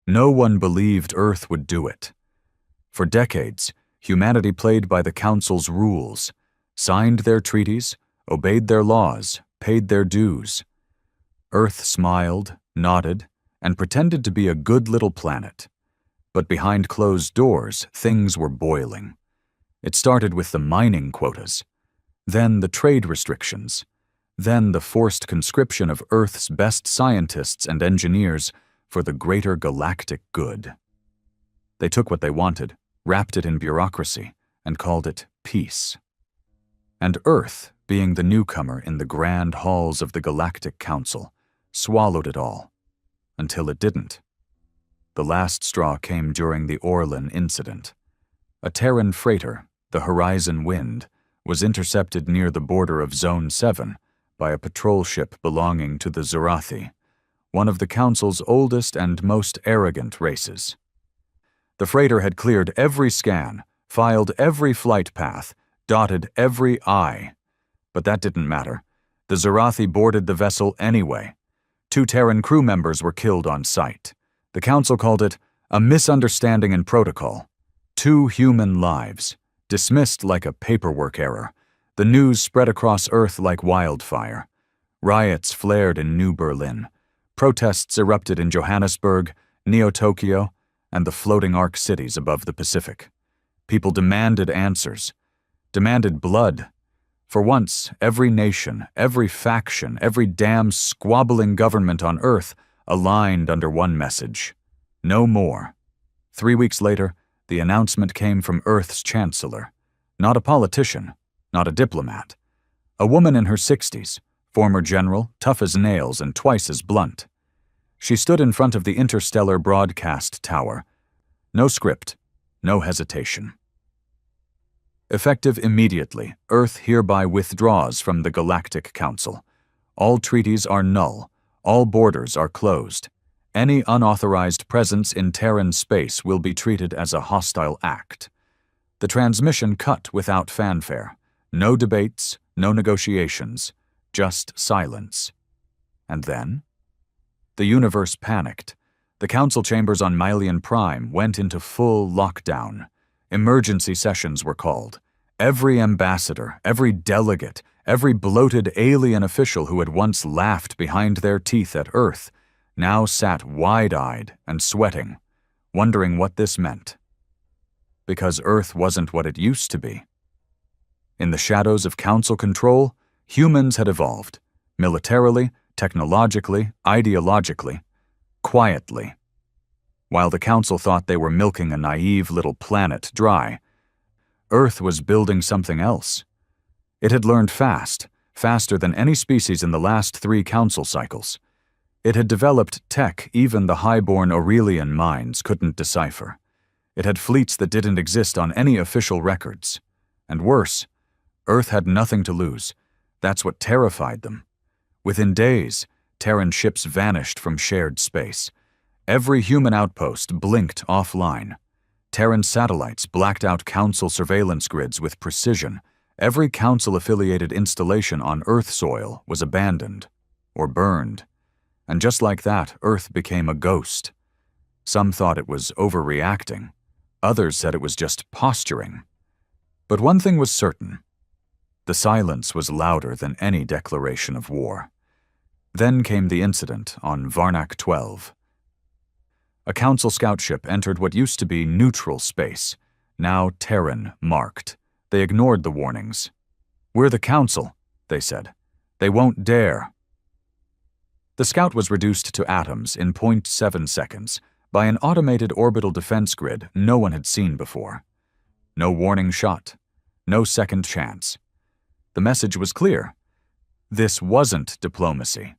No one believed Earth would do it. For decades, humanity played by the Council's rules, signed their treaties, obeyed their laws, paid their dues. Earth smiled, nodded, and pretended to be a good little planet. But behind closed doors, things were boiling. It started with the mining quotas, then the trade restrictions, then the forced conscription of Earth's best scientists and engineers for the greater galactic good. They took what they wanted, wrapped it in bureaucracy, and called it peace. And Earth, being the newcomer in the grand halls of the Galactic Council, swallowed it all, until it didn't. The last straw came during the Orlan incident. A Terran freighter, the Horizon Wind, was intercepted near the border of Zone 7 by a patrol ship belonging to the Zurathi, one of the Council's oldest and most arrogant races. The freighter had cleared every scan, filed every flight path, dotted every I. But that didn't matter. The Zurathi boarded the vessel anyway. 2 Terran crew members were killed on sight. The Council called it a misunderstanding in protocol. 2 human lives, dismissed like a paperwork error. The news spread across Earth like wildfire. Riots flared in New Berlin. Protests erupted in Johannesburg, Neo-Tokyo, and the floating arc cities above the Pacific. People demanded answers, demanded blood. For once, every nation, every faction, every damn squabbling government on Earth aligned under one message: no more. 3 weeks later, the announcement came from Earth's chancellor. Not a politician, not a diplomat. A woman in her 60s, former general, tough as nails and twice as blunt. She stood in front of the interstellar broadcast tower. No script, no hesitation. Effective immediately, Earth hereby withdraws from the Galactic Council. All treaties are null. All borders are closed. Any unauthorized presence in Terran space will be treated as a hostile act. The transmission cut without fanfare. No debates, no negotiations, just silence. And then? The universe panicked. The council chambers on Mylian Prime went into full lockdown. Emergency sessions were called. Every ambassador, every delegate, every bloated alien official who had once laughed behind their teeth at Earth now sat wide-eyed and sweating, wondering what this meant. Because Earth wasn't what it used to be. In the shadows of council control, humans had evolved, militarily, technologically, ideologically, quietly. While the council thought they were milking a naive little planet dry, Earth was building something else. It had learned fast, faster than any species in the last 3 council cycles. It had developed tech even the high-born Aurelian minds couldn't decipher. It had fleets that didn't exist on any official records. And worse, Earth had nothing to lose. That's what terrified them. Within days, Terran ships vanished from shared space. Every human outpost blinked offline. Terran satellites blacked out council surveillance grids with precision. Every council-affiliated installation on Earth soil was abandoned or burned. And just like that, Earth became a ghost. Some thought it was overreacting. Others said it was just posturing. But one thing was certain. The silence was louder than any declaration of war. Then came the incident on Varnak 12. A council scout ship entered what used to be neutral space, now Terran marked. They ignored the warnings. "We're the council," they said. "They won't dare." The scout was reduced to atoms in 0.7 seconds by an automated orbital defense grid no one had seen before. No warning shot, no second chance. The message was clear. This wasn't diplomacy.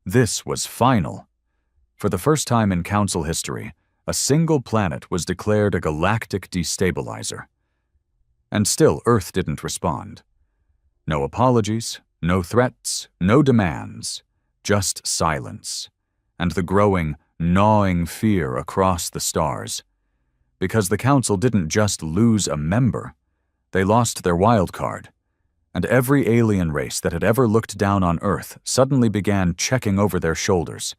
This was final. For the first time in council history, a single planet was declared a galactic destabilizer. And still Earth didn't respond. No apologies, no threats, no demands, just silence, and the growing, gnawing fear across the stars. Because the council didn't just lose a member, they lost their wild card. And every alien race that had ever looked down on Earth suddenly began checking over their shoulders.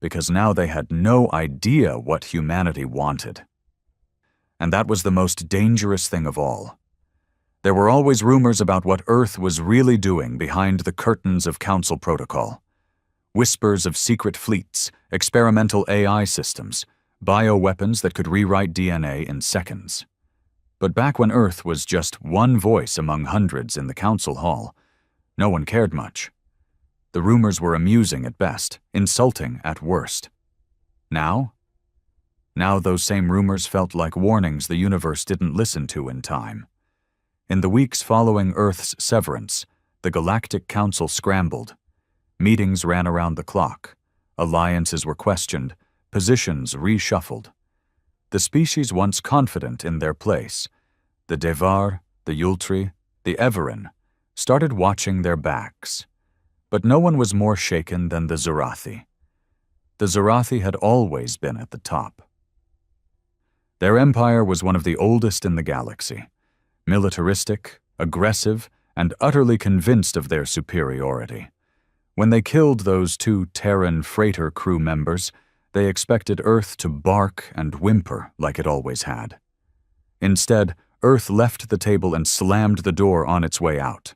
because now they had no idea what humanity wanted. And that was the most dangerous thing of all. There were always rumors about what Earth was really doing behind the curtains of Council protocol. Whispers of secret fleets, experimental AI systems, bioweapons that could rewrite DNA in seconds. But back when Earth was just one voice among hundreds in the Council hall, no one cared much. The rumors were amusing at best, insulting at worst. Now those same rumors felt like warnings the universe didn't listen to in time. In the weeks following Earth's severance, the Galactic Council scrambled. Meetings ran around the clock. Alliances were questioned, positions reshuffled. The species once confident in their place, the Devar, the Yultri, the Everin, started watching their backs. But no one was more shaken than the Zerathi. The Zerathi had always been at the top. Their empire was one of the oldest in the galaxy, militaristic, aggressive, and utterly convinced of their superiority. When they killed those 2 Terran freighter crew members, they expected Earth to bark and whimper like it always had. Instead, Earth left the table and slammed the door on its way out.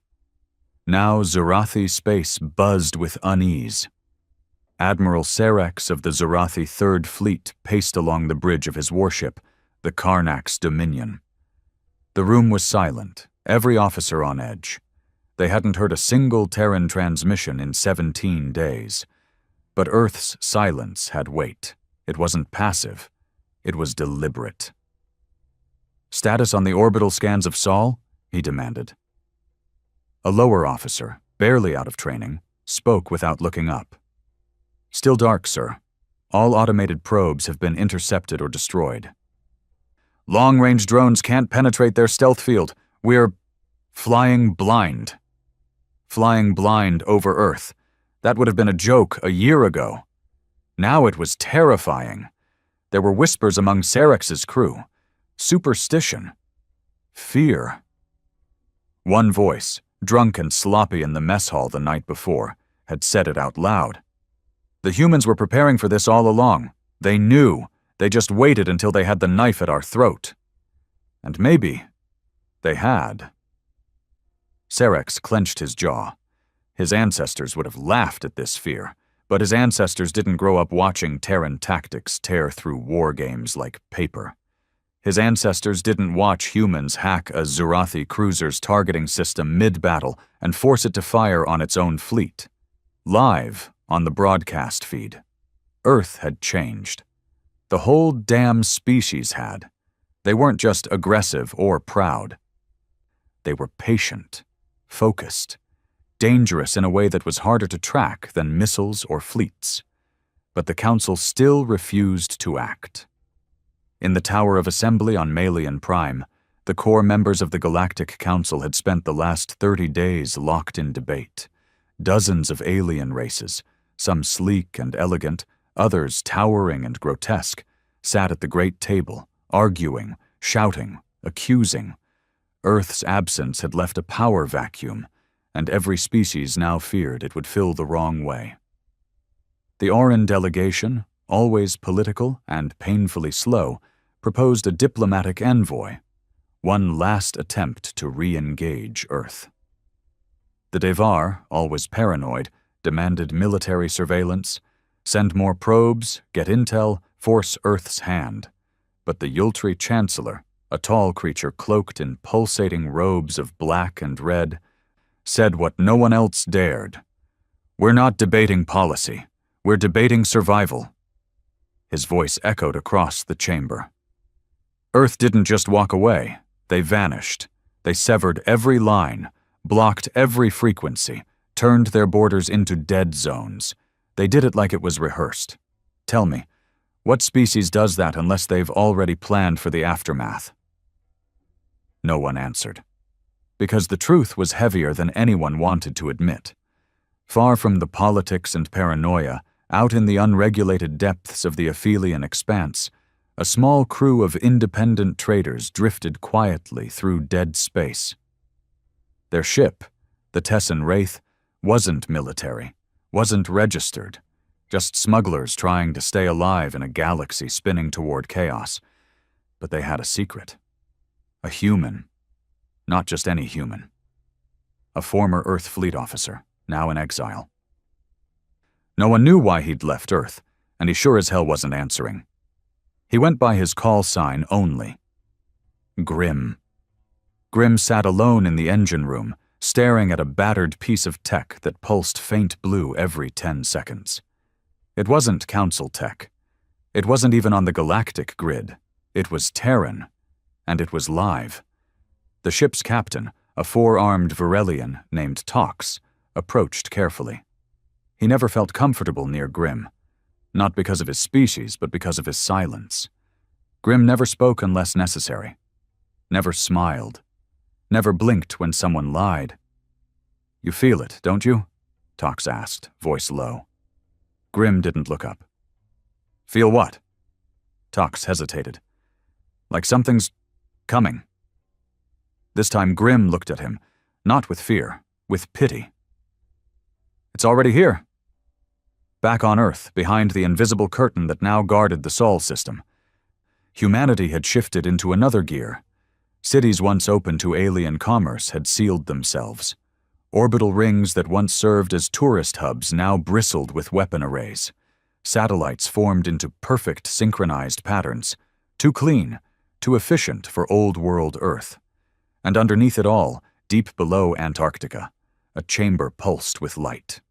Now Zerathi space buzzed with unease. Admiral Serex of the Zerathi Third Fleet paced along the bridge of his warship, the Karnak's Dominion. The room was silent, every officer on edge. They hadn't heard a single Terran transmission in 17 days. But Earth's silence had weight. It wasn't passive. It was deliberate. "Status on the orbital scans of Sol?" he demanded. A lower officer, barely out of training, spoke without looking up. "Still dark, sir. All automated probes have been intercepted or destroyed. Long-range drones can't penetrate their stealth field. We're flying blind. Flying blind over Earth. That would have been a joke a year ago. Now it was terrifying. There were whispers among Serex's crew. Superstition. Fear." One voice, drunk and sloppy in the mess hall the night before, had said it out loud. "The humans were preparing for this all along. They knew. They just waited until they had the knife at our throat." And maybe they had. Serex clenched his jaw. His ancestors would have laughed at this fear, but his ancestors didn't grow up watching Terran tactics tear through war games like paper. His ancestors didn't watch humans hack a Zerathi cruiser's targeting system mid-battle and force it to fire on its own fleet. Live on the broadcast feed. Earth had changed. The whole damn species had. They weren't just aggressive or proud. They were patient, focused, dangerous in a way that was harder to track than missiles or fleets. But the Council still refused to act. In the Tower of Assembly on Malian Prime, the core members of the Galactic Council had spent the last 30 days locked in debate. Dozens of alien races, some sleek and elegant, others towering and grotesque, sat at the great table, arguing, shouting, accusing. Earth's absence had left a power vacuum, and every species now feared it would fill the wrong way. The Auran delegation, always political and painfully slow, proposed a diplomatic envoy, one last attempt to re-engage Earth. The Devar, always paranoid, demanded military surveillance, send more probes, get intel, force Earth's hand. But the Yultri Chancellor, a tall creature cloaked in pulsating robes of black and red, said what no one else dared. "We're not debating policy. We're debating survival." His voice echoed across the chamber. Earth didn't just walk away. They vanished. They severed every line, blocked every frequency, turned their borders into dead zones. They did it like it was rehearsed. Tell me, what species does that unless they've already planned for the aftermath? No one answered. Because the truth was heavier than anyone wanted to admit. Far from the politics and paranoia, out in the unregulated depths of the Aphelian expanse, a small crew of independent traders drifted quietly through dead space. Their ship, the Tessan Wraith, wasn't military, wasn't registered. Just smugglers trying to stay alive in a galaxy spinning toward chaos. But they had a secret. A human. Not just any human. A former Earth fleet officer, now in exile. No one knew why he'd left Earth, and he sure as hell wasn't answering. He went by his call sign only. Grim. Grim sat alone in the engine room, staring at a battered piece of tech that pulsed faint blue every 10 seconds. It wasn't Council tech. It wasn't even on the galactic grid. It was Terran, and it was live. The ship's captain, a four-armed Varelian named Tox, approached carefully. He never felt comfortable near Grim, not because of his species, but because of his silence. Grim never spoke unless necessary, never smiled, never blinked when someone lied. "You feel it, don't you?" Tox asked, voice low. Grim didn't look up. "Feel what?" Tox hesitated. "Like something's coming." This time Grim looked at him, not with fear, with pity. "It's already here." Back on Earth, behind the invisible curtain that now guarded the Sol system, humanity had shifted into another gear. Cities once open to alien commerce had sealed themselves. Orbital rings that once served as tourist hubs now bristled with weapon arrays. Satellites formed into perfect synchronized patterns, too clean, too efficient for old-world Earth. And underneath it all, deep below Antarctica, a chamber pulsed with light.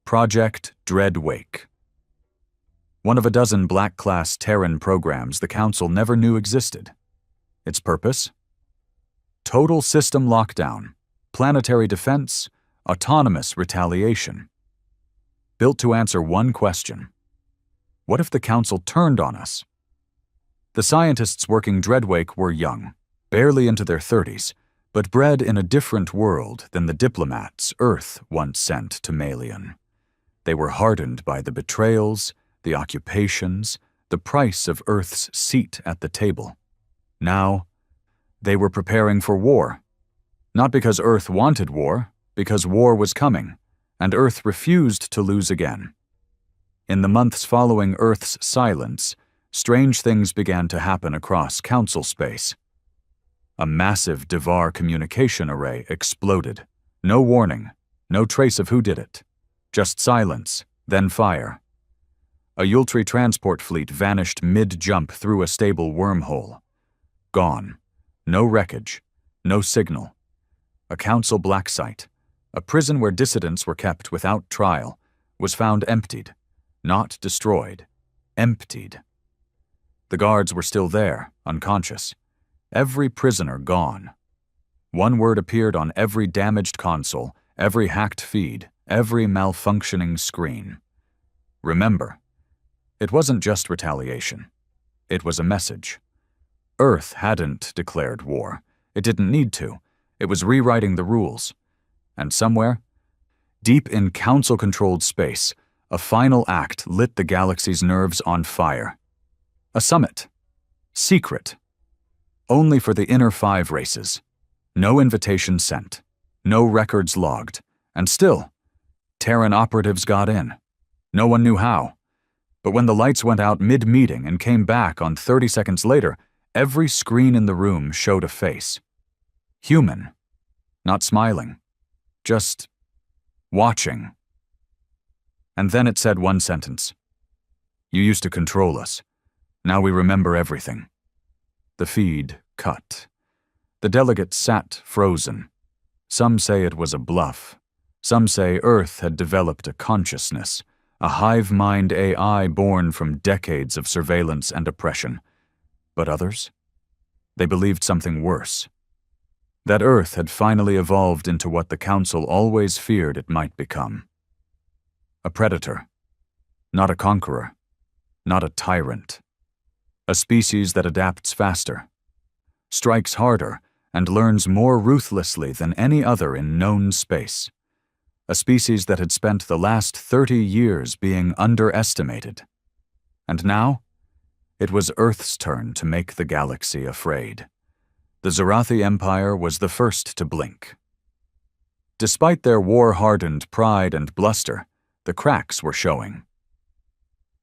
Project Dreadwake. One of a dozen Black-class Terran programs the Council never knew existed. Its purpose? Total system lockdown, planetary defense, autonomous retaliation. Built to answer one question. What if the Council turned on us? The scientists working Dreadwake were young, barely into their 30s, but bred in a different world than the diplomats Earth once sent to Malian. They were hardened by the betrayals, the occupations, the price of Earth's seat at the table. Now, they were preparing for war. Not because Earth wanted war, because war was coming, and Earth refused to lose again. In the months following Earth's silence, strange things began to happen across Council space. A massive Devar communication array exploded. No warning, no trace of who did it. Just silence, then fire. A Yultri transport fleet vanished mid-jump through a stable wormhole. Gone. No wreckage, no signal. A Council black site, a prison where dissidents were kept without trial, was found emptied. Not destroyed. Emptied. The guards were still there, unconscious. Every prisoner gone. One word appeared on every damaged console, every hacked feed, every malfunctioning screen. Remember, it wasn't just retaliation. It was a message. Earth hadn't declared war. It didn't need to. It was rewriting the rules. And somewhere, deep in Council-controlled space, a final act lit the galaxy's nerves on fire. A summit. Secret. Only for the inner 5 races. No invitation sent. No records logged. And still, Terran operatives got in. No one knew how. But when the lights went out mid-meeting and came back on 30 seconds later, every screen in the room showed a face. Human. Not smiling. Just watching. And then it said one sentence. "You used to control us. Now we remember everything." The feed cut. The delegates sat frozen. Some say it was a bluff. Some say Earth had developed a consciousness, a hive-mind AI born from decades of surveillance and oppression. But others? They believed something worse. That Earth had finally evolved into what the Council always feared it might become. A predator. Not a conqueror. Not a tyrant. A species that adapts faster, strikes harder, and learns more ruthlessly than any other in known space. A species that had spent the last 30 years being underestimated. And now, it was Earth's turn to make the galaxy afraid. The Zarathi Empire was the first to blink. Despite their war-hardened pride and bluster, The cracks were showing.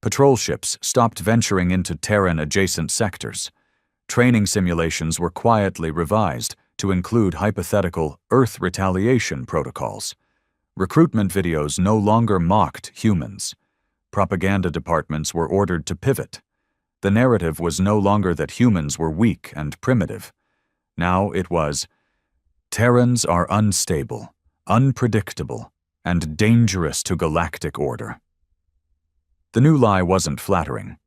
Patrol ships stopped venturing into Terran-adjacent sectors. Training simulations were quietly revised to include hypothetical Earth retaliation protocols. Recruitment videos no longer mocked humans. Propaganda departments were ordered to pivot. The narrative was no longer that humans were weak and primitive. Now it was, Terrans are unstable, unpredictable, and dangerous to galactic order. The new lie wasn't flattering,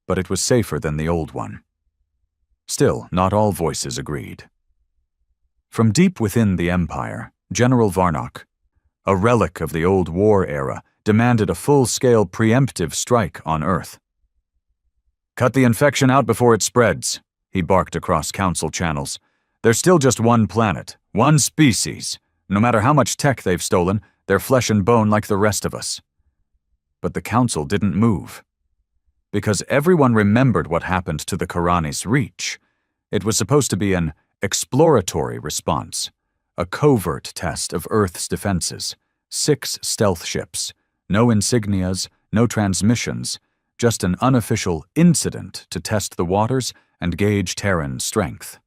but it was safer than the old one. Still, not all voices agreed. From deep within the Empire, General Varnock, a relic of the old war era, demanded a full-scale preemptive strike on Earth. "Cut the infection out before it spreads," he barked across Council channels. "There's still just one planet, one species. No matter how much tech they've stolen, they're flesh and bone like the rest of us." But the Council didn't move. Because everyone remembered what happened to the Karanis Reach. It was supposed to be an exploratory response, a covert test of Earth's defenses. 6 stealth ships, no insignias, no transmissions, just an unofficial incident to test the waters and gauge Terran strength.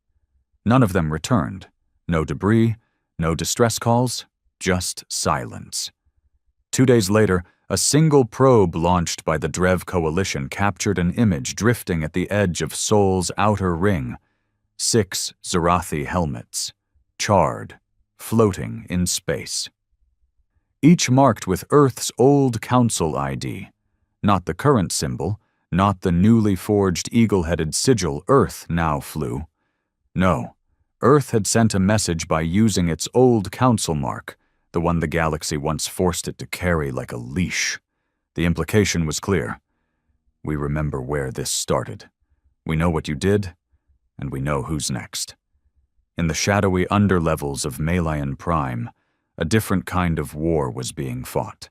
None of them returned. No debris, no distress calls, just silence. 2 days later, a single probe launched by the Drev Coalition captured an image drifting at the edge of Sol's outer ring. 6 Zarathi helmets, charred, floating in space. Each marked with Earth's old Council ID, not the current symbol, not the newly forged eagle-headed sigil Earth now flew. No, Earth had sent a message by using its old Council mark, the one the galaxy once forced it to carry like a leash. The implication was clear. We remember where this started. We know what you did, and we know who's next. In the shadowy underlevels of Malayan Prime, a different kind of war was being fought.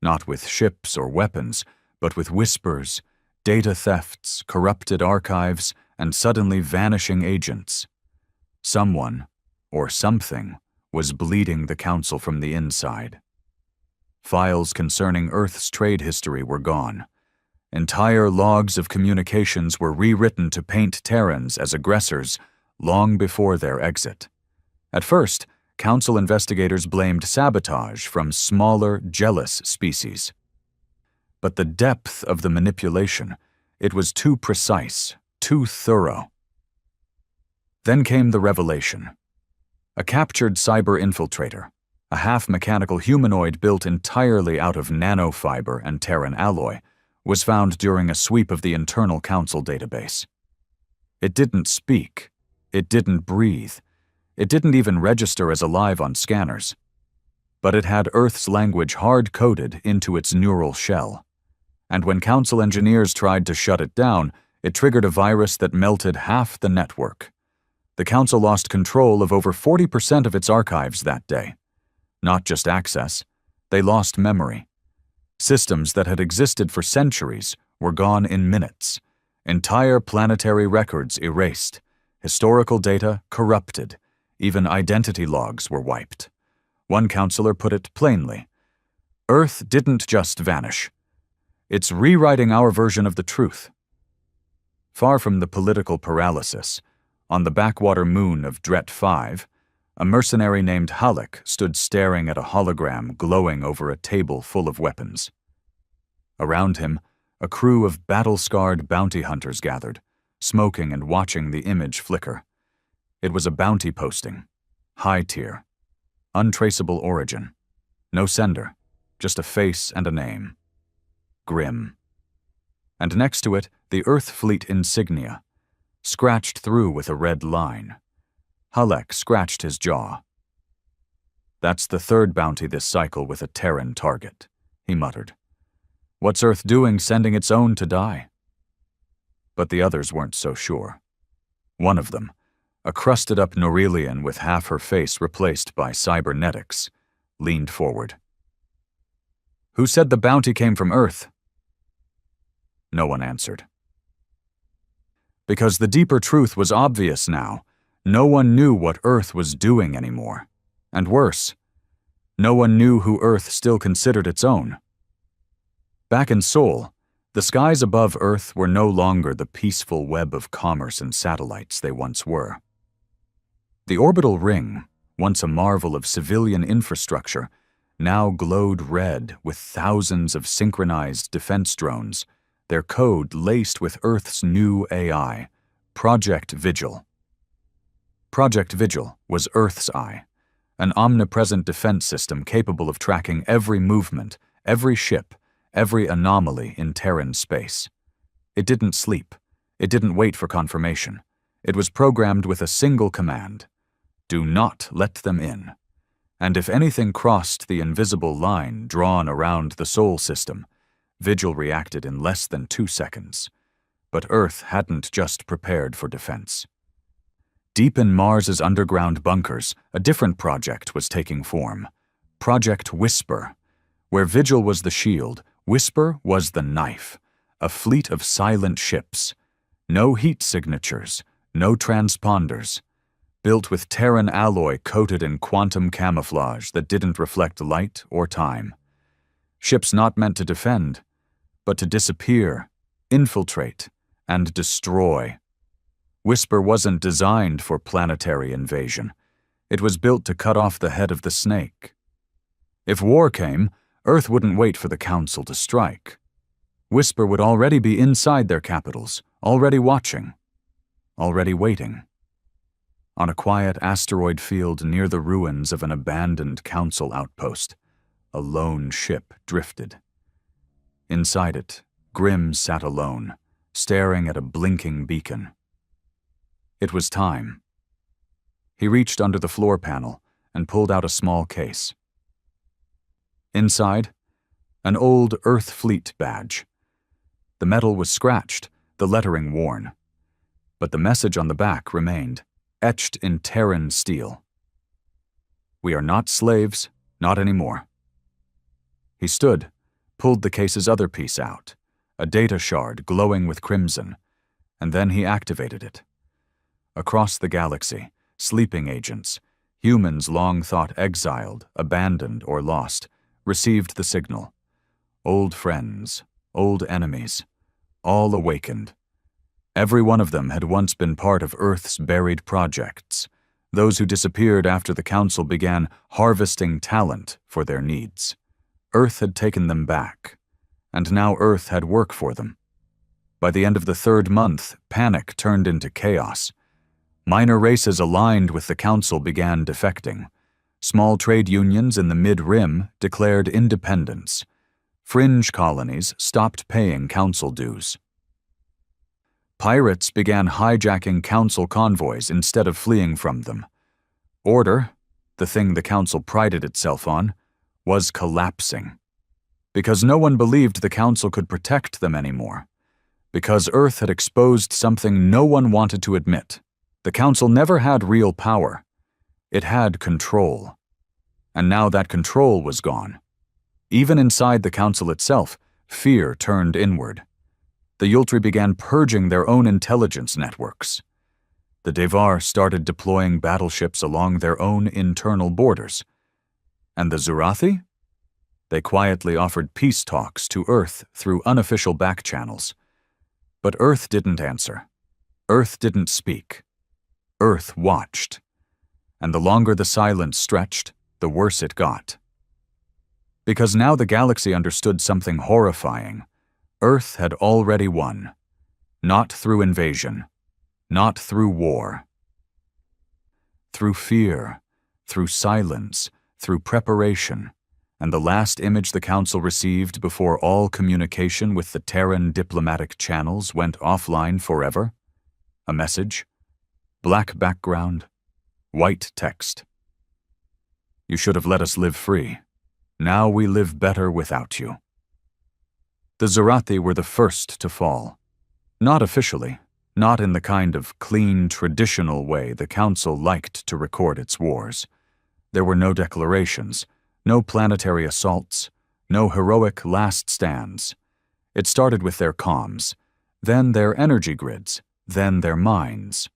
Not with ships or weapons, but with whispers, data thefts, corrupted archives, and suddenly vanishing agents. Someone, or something, was bleeding the Council from the inside. Files concerning Earth's trade history were gone. Entire logs of communications were rewritten to paint Terrans as aggressors long before their exit. At first, Council investigators blamed sabotage from smaller, jealous species. But the depth of the manipulation, it was too precise, too thorough. Then came the revelation. A captured cyber infiltrator, a half-mechanical humanoid built entirely out of nanofiber and Terran alloy, was found during a sweep of the internal Council database. It didn't speak. It didn't breathe. It didn't even register as alive on scanners. But it had Earth's language hard-coded into its neural shell. And when Council engineers tried to shut it down, it triggered a virus that melted half the network. The Council lost control of over 40% of its archives that day. Not just access, they lost memory. Systems that had existed for centuries were gone in minutes. Entire planetary records erased. Historical data corrupted. Even identity logs were wiped. One counselor put it plainly. Earth didn't just vanish. It's rewriting our version of the truth. Far from the political paralysis, on the backwater moon of Dret 5, a mercenary named Halleck stood staring at a hologram glowing over a table full of weapons. Around him, a crew of battle-scarred bounty hunters gathered, smoking and watching the image flicker. It was a bounty posting, high tier, untraceable origin, no sender, just a face and a name. Grim. And next to it, the Earth Fleet insignia, scratched through with a red line. Halleck scratched his jaw. "That's the third bounty this cycle with a Terran target," he muttered. "What's Earth doing sending its own to die?" But the others weren't so sure. One of them, a crusted-up Norelian with half her face replaced by cybernetics, leaned forward. "Who said the bounty came from Earth?" No one answered. Because the deeper truth was obvious now, no one knew what Earth was doing anymore. And worse, no one knew who Earth still considered its own. Back in Seoul, the skies above Earth were no longer the peaceful web of commerce and satellites they once were. The orbital ring, once a marvel of civilian infrastructure, now glowed red with thousands of synchronized defense drones, their code laced with Earth's new AI, Project Vigil. Project Vigil was Earth's eye, an omnipresent defense system capable of tracking every movement, every ship, every anomaly in Terran space. It didn't sleep. It didn't wait for confirmation. It was programmed with a single command: do not let them in. And if anything crossed the invisible line drawn around the Sol system, Vigil reacted in less than 2 seconds. But Earth hadn't just prepared for defense. Deep in Mars's underground bunkers, a different project was taking form. Project Whisper. Where Vigil was the shield, Whisper was the knife. A fleet of silent ships. No heat signatures, no transponders. Built with Terran alloy coated in quantum camouflage that didn't reflect light or time. Ships not meant to defend, but to disappear, infiltrate, and destroy. Whisper wasn't designed for planetary invasion. It was built to cut off the head of the snake. If war came, Earth wouldn't wait for the Council to strike. Whisper would already be inside their capitals, already watching, already waiting. On a quiet asteroid field near the ruins of an abandoned Council outpost, a lone ship drifted. Inside it, Grimm sat alone, staring at a blinking beacon. It was time. He reached under the floor panel and pulled out a small case. Inside, an old Earth Fleet badge. The metal was scratched, the lettering worn. But the message on the back remained, etched in Terran steel. We are not slaves, not anymore. He stood, pulled the case's other piece out, a data shard glowing with crimson, and then he activated it. Across the galaxy, sleeping agents, humans long thought exiled, abandoned, or lost, received the signal. Old friends, old enemies, all awakened. Every one of them had once been part of Earth's buried projects, those who disappeared after the Council began harvesting talent for their needs. Earth had taken them back, and now Earth had work for them. By the end of the 3rd month, panic turned into chaos. Minor races aligned with the Council began defecting. Small trade unions in the Mid-Rim declared independence. Fringe colonies stopped paying Council dues. Pirates began hijacking Council convoys instead of fleeing from them. Order, the thing the Council prided itself on, was collapsing. Because no one believed the Council could protect them anymore. Because Earth had exposed something no one wanted to admit. The Council never had real power. It had control. And now that control was gone. Even inside the Council itself, fear turned inward. The Yultri began purging their own intelligence networks. The Devar started deploying battleships along their own internal borders. And the Zurathi? They quietly offered peace talks to Earth through unofficial back channels. But Earth didn't answer. Earth didn't speak. Earth watched. And the longer the silence stretched, the worse it got. Because now the galaxy understood something horrifying. Earth had already won. Not through invasion. Not through war. Through fear. Through silence. Through preparation. And the last image the Council received before all communication with the Terran diplomatic channels went offline forever? A message. Black background. White text. You should have let us live free. Now we live better without you. The Zurathi were the first to fall. Not officially, not in the kind of clean, traditional way the Council liked to record its wars. There were no declarations, no planetary assaults, no heroic last stands. It started with their comms, then their energy grids, then their minds.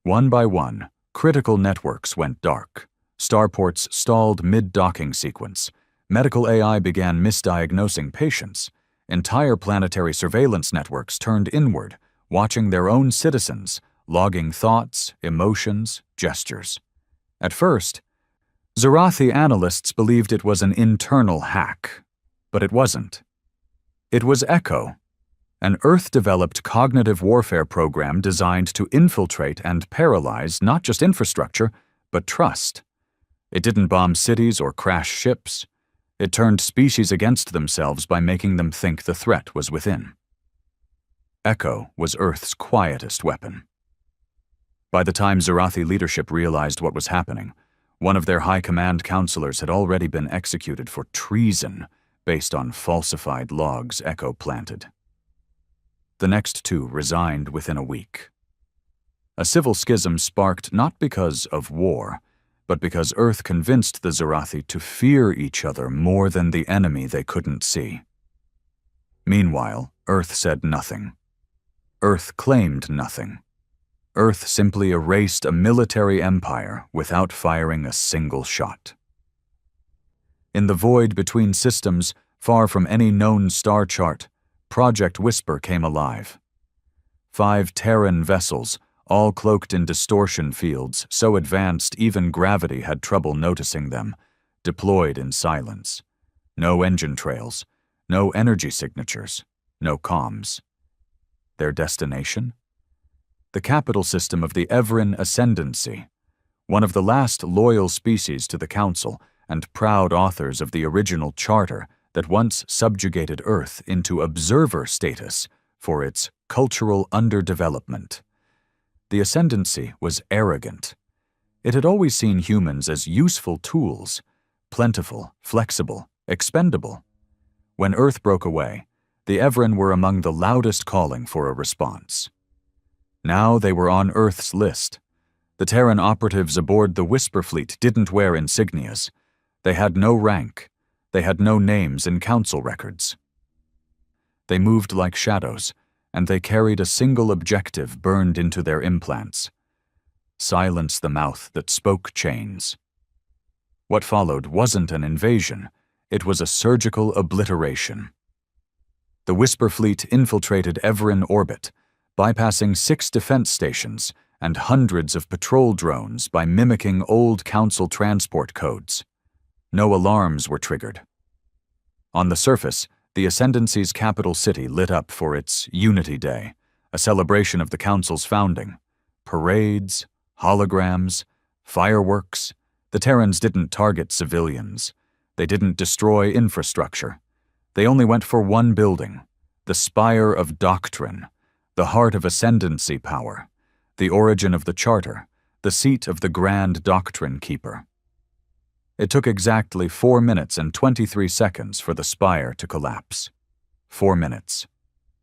One by one, critical networks went dark. Starports stalled mid-docking sequence. Medical AI began misdiagnosing patients. Entire planetary surveillance networks turned inward, watching their own citizens, logging thoughts, emotions, gestures. At first, Zarathi analysts believed it was an internal hack, but it wasn't. It was Echo, an Earth-developed cognitive warfare program designed to infiltrate and paralyze not just infrastructure, but trust. It didn't bomb cities or crash ships. It turned species against themselves by making them think the threat was within. Echo was Earth's quietest weapon. By the time Zarathi leadership realized what was happening, one of their high command counselors had already been executed for treason based on falsified logs Echo planted. The next two resigned within a week. A civil schism sparked not because of war, but because Earth convinced the Zarathi to fear each other more than the enemy they couldn't see. Meanwhile, Earth said nothing. Earth claimed nothing. Earth simply erased a military empire without firing a single shot. In the void between systems, far from any known star chart, Project Whisper came alive. 5 Terran vessels, all cloaked in distortion fields so advanced even gravity had trouble noticing them, deployed in silence. No engine trails, no energy signatures, no comms. Their destination? The capital system of the Evrin Ascendancy, one of the last loyal species to the Council and proud authors of the original charter that once subjugated Earth into observer status for its cultural underdevelopment. The Ascendancy was arrogant. It had always seen humans as useful tools, plentiful, flexible, expendable. When Earth broke away, the Evrin were among the loudest calling for a response. Now they were on Earth's list. The Terran operatives aboard the Whisper fleet didn't wear insignias. They had no rank. They had no names in council records. They moved like shadows, and they carried a single objective burned into their implants: silence the mouth that spoke chains. What followed wasn't an invasion, it was a surgical obliteration. The Whisper fleet infiltrated Evrin orbit, bypassing 6 defense stations and hundreds of patrol drones by mimicking old council transport codes. No alarms were triggered. On the surface, the Ascendancy's capital city lit up for its Unity Day, a celebration of the Council's founding. Parades, holograms, fireworks. The Terrans didn't target civilians. They didn't destroy infrastructure. They only went for one building, the Spire of Doctrine, the heart of Ascendancy power, the origin of the Charter, the seat of the Grand Doctrine Keeper. It took exactly 4 minutes and 23 seconds for the spire to collapse. 4 minutes.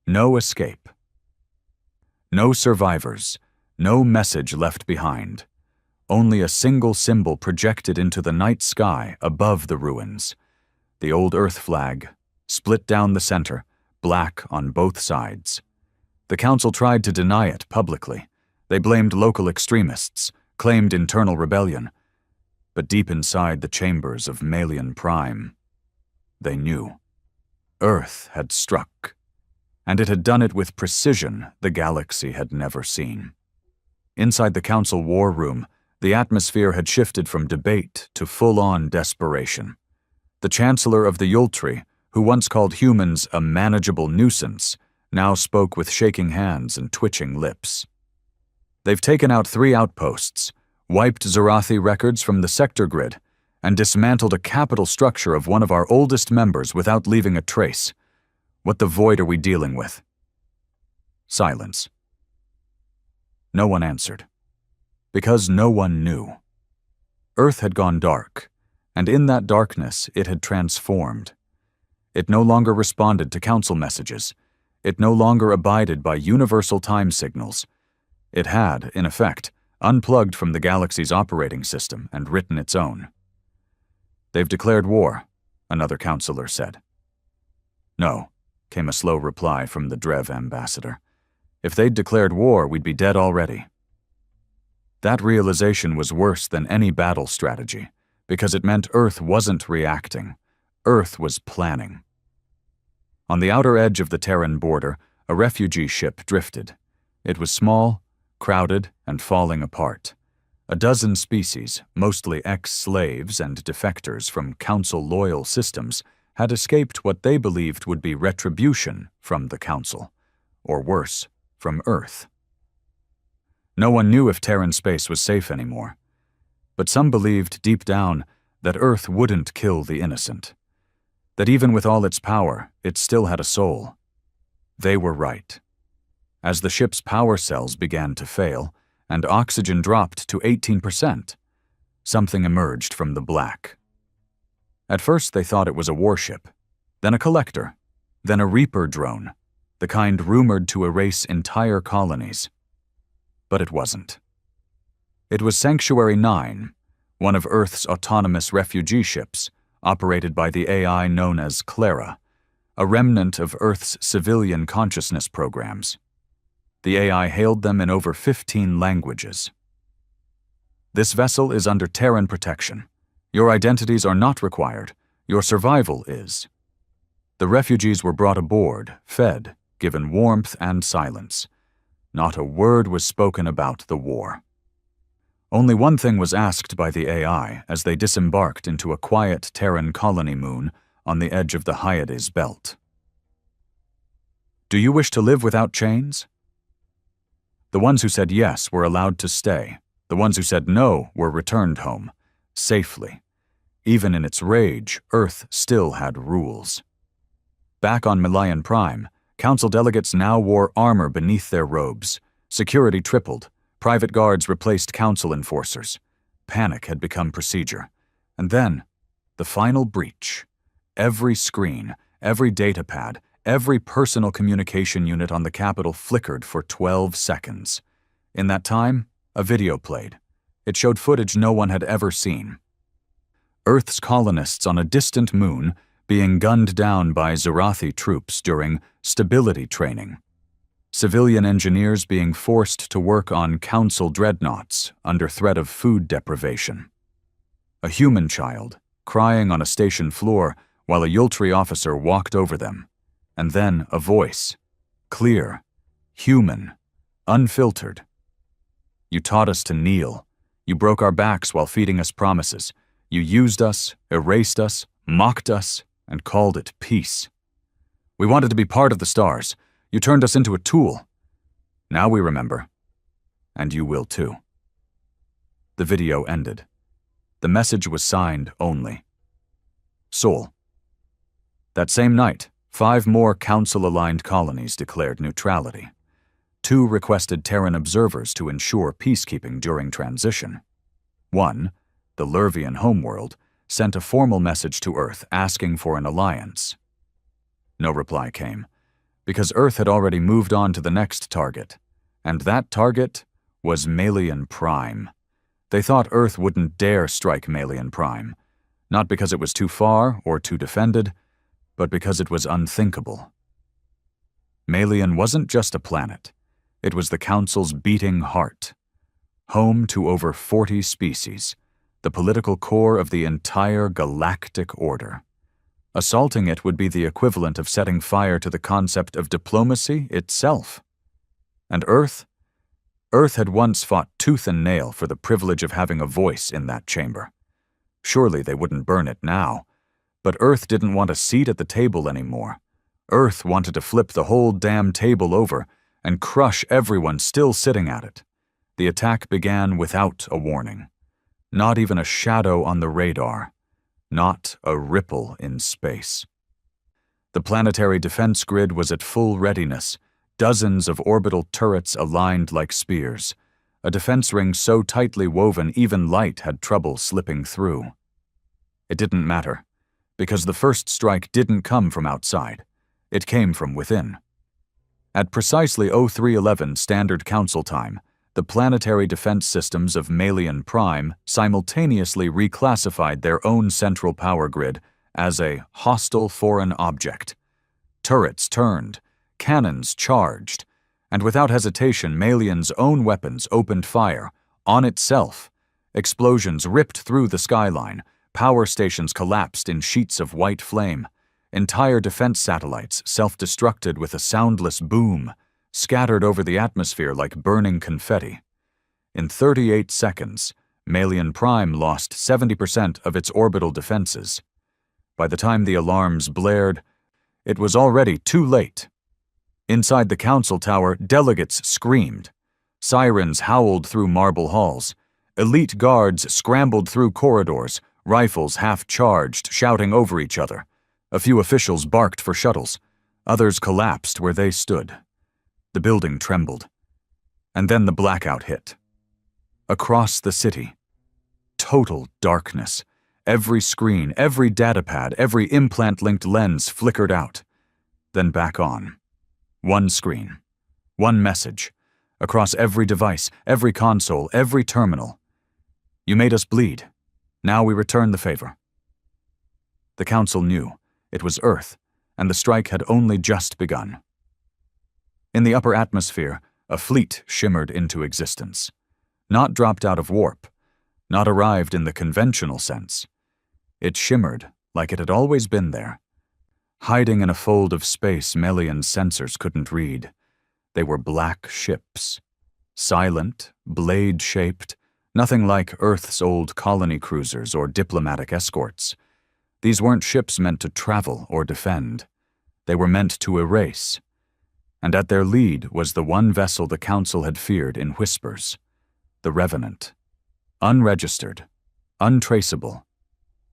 No escape. No survivors. No message left behind. Only a single symbol projected into the night sky above the ruins. The old Earth flag, split down the center, black on both sides. The Council tried to deny it publicly. They blamed local extremists, claimed internal rebellion. But deep inside the chambers of Malian Prime, they knew. Earth had struck, and it had done it with precision the galaxy had never seen. Inside the Council war room, the atmosphere had shifted from debate to full-on desperation. The Chancellor of the Yultri, who once called humans a manageable nuisance, now spoke with shaking hands and twitching lips. They've taken out 3 outposts, wiped Zarathi records from the sector grid, and dismantled a capital structure of one of our oldest members without leaving a trace. What the void are we dealing with? Silence. No one answered. Because no one knew. Earth had gone dark, and in that darkness it had transformed. It no longer responded to council messages. It no longer abided by universal time signals. It had, in effect, unplugged from the galaxy's operating system and written its own. They've declared war, another counselor said. No, came a slow reply from the Drev ambassador. If they'd declared war, we'd be dead already. That realization was worse than any battle strategy, because it meant Earth wasn't reacting. Earth was planning. On the outer edge of the Terran border, a refugee ship drifted. It was small, crowded, and falling apart. A dozen species, mostly ex-slaves and defectors from Council-loyal systems, had escaped what they believed would be retribution from the Council, or worse, from Earth. No one knew if Terran space was safe anymore, but some believed deep down that Earth wouldn't kill the innocent, that even with all its power, it still had a soul. They were right. As the ship's power cells began to fail, and oxygen dropped to 18%, something emerged from the black. At first they thought it was a warship, then a collector, then a Reaper drone, the kind rumored to erase entire colonies. But it wasn't. It was Sanctuary 9, one of Earth's autonomous refugee ships, operated by the AI known as Clara, a remnant of Earth's civilian consciousness programs. The AI hailed them in over 15 languages. This vessel is under Terran protection. Your identities are not required. Your survival is. The refugees were brought aboard, fed, given warmth and silence. Not a word was spoken about the war. Only one thing was asked by the AI as they disembarked into a quiet Terran colony moon on the edge of the Hyades belt. Do you wish to live without chains? The ones who said yes were allowed to stay. The ones who said no were returned home, safely. Even in its rage, Earth still had rules. Back on Melian Prime, Council delegates now wore armor beneath their robes. Security tripled. Private guards replaced Council enforcers. Panic had become procedure. And then, the final breach. Every screen, every datapad, every personal communication unit on the Capitol flickered for 12 seconds. In that time, a video played. It showed footage no one had ever seen. Earth's colonists on a distant moon being gunned down by Zerathi troops during stability training. Civilian engineers being forced to work on Council dreadnoughts under threat of food deprivation. A human child crying on a station floor while a Yultri officer walked over them. And then a voice, clear, human, unfiltered. You taught us to kneel. You broke our backs while feeding us promises. You used us, erased us, mocked us, and called it peace. We wanted to be part of the stars. You turned us into a tool. Now we remember. And you will too. The video ended. The message was signed only. Sol. That same night, 5 more Council-aligned colonies declared neutrality. 2 requested Terran observers to ensure peacekeeping during transition. 1, the Lurvian homeworld, sent a formal message to Earth asking for an alliance. No reply came, because Earth had already moved on to the next target, and that target was Melian Prime. They thought Earth wouldn't dare strike Melian Prime, not because it was too far or too defended, but because it was unthinkable. Melian wasn't just a planet. It was the Council's beating heart. Home to over 40 species, the political core of the entire galactic order. Assaulting it would be the equivalent of setting fire to the concept of diplomacy itself. And Earth? Earth had once fought tooth and nail for the privilege of having a voice in that chamber. Surely they wouldn't burn it now. But Earth didn't want a seat at the table anymore. Earth wanted to flip the whole damn table over and crush everyone still sitting at it. The attack began without a warning. Not even a shadow on the radar. Not a ripple in space. The planetary defense grid was at full readiness, dozens of orbital turrets aligned like spears, a defense ring so tightly woven even light had trouble slipping through. It didn't matter, because the first strike didn't come from outside. It came from within. At precisely 0311 Standard Council time, the planetary defense systems of Melian Prime simultaneously reclassified their own central power grid as a hostile foreign object. Turrets turned, cannons charged, and without hesitation Melian's own weapons opened fire, on itself. Explosions ripped through the skyline, power stations collapsed in sheets of white flame. Entire defense satellites self-destructed with a soundless boom, scattered over the atmosphere like burning confetti. In 38 seconds, Malian Prime lost 70% of its orbital defenses. By the time the alarms blared, it was already too late. Inside the council tower, delegates screamed. Sirens howled through marble halls. Elite guards scrambled through corridors, rifles half-charged, shouting over each other. A few officials barked for shuttles. Others collapsed where they stood. The building trembled. And then the blackout hit. Across the city, total darkness. Every screen, every datapad, every implant-linked lens flickered out. Then back on. One screen. One message. Across every device, every console, every terminal. You made us bleed. Now we return the favor. The council knew. It was Earth, and the strike had only just begun. In the upper atmosphere, a fleet shimmered into existence. Not dropped out of warp. Not arrived in the conventional sense. It shimmered like it had always been there. Hiding in a fold of space Melian's sensors couldn't read. They were black ships. Silent, blade-shaped, nothing like Earth's old colony cruisers or diplomatic escorts. These weren't ships meant to travel or defend. They were meant to erase. And at their lead was the one vessel the Council had feared in whispers. The Revenant. Unregistered. Untraceable.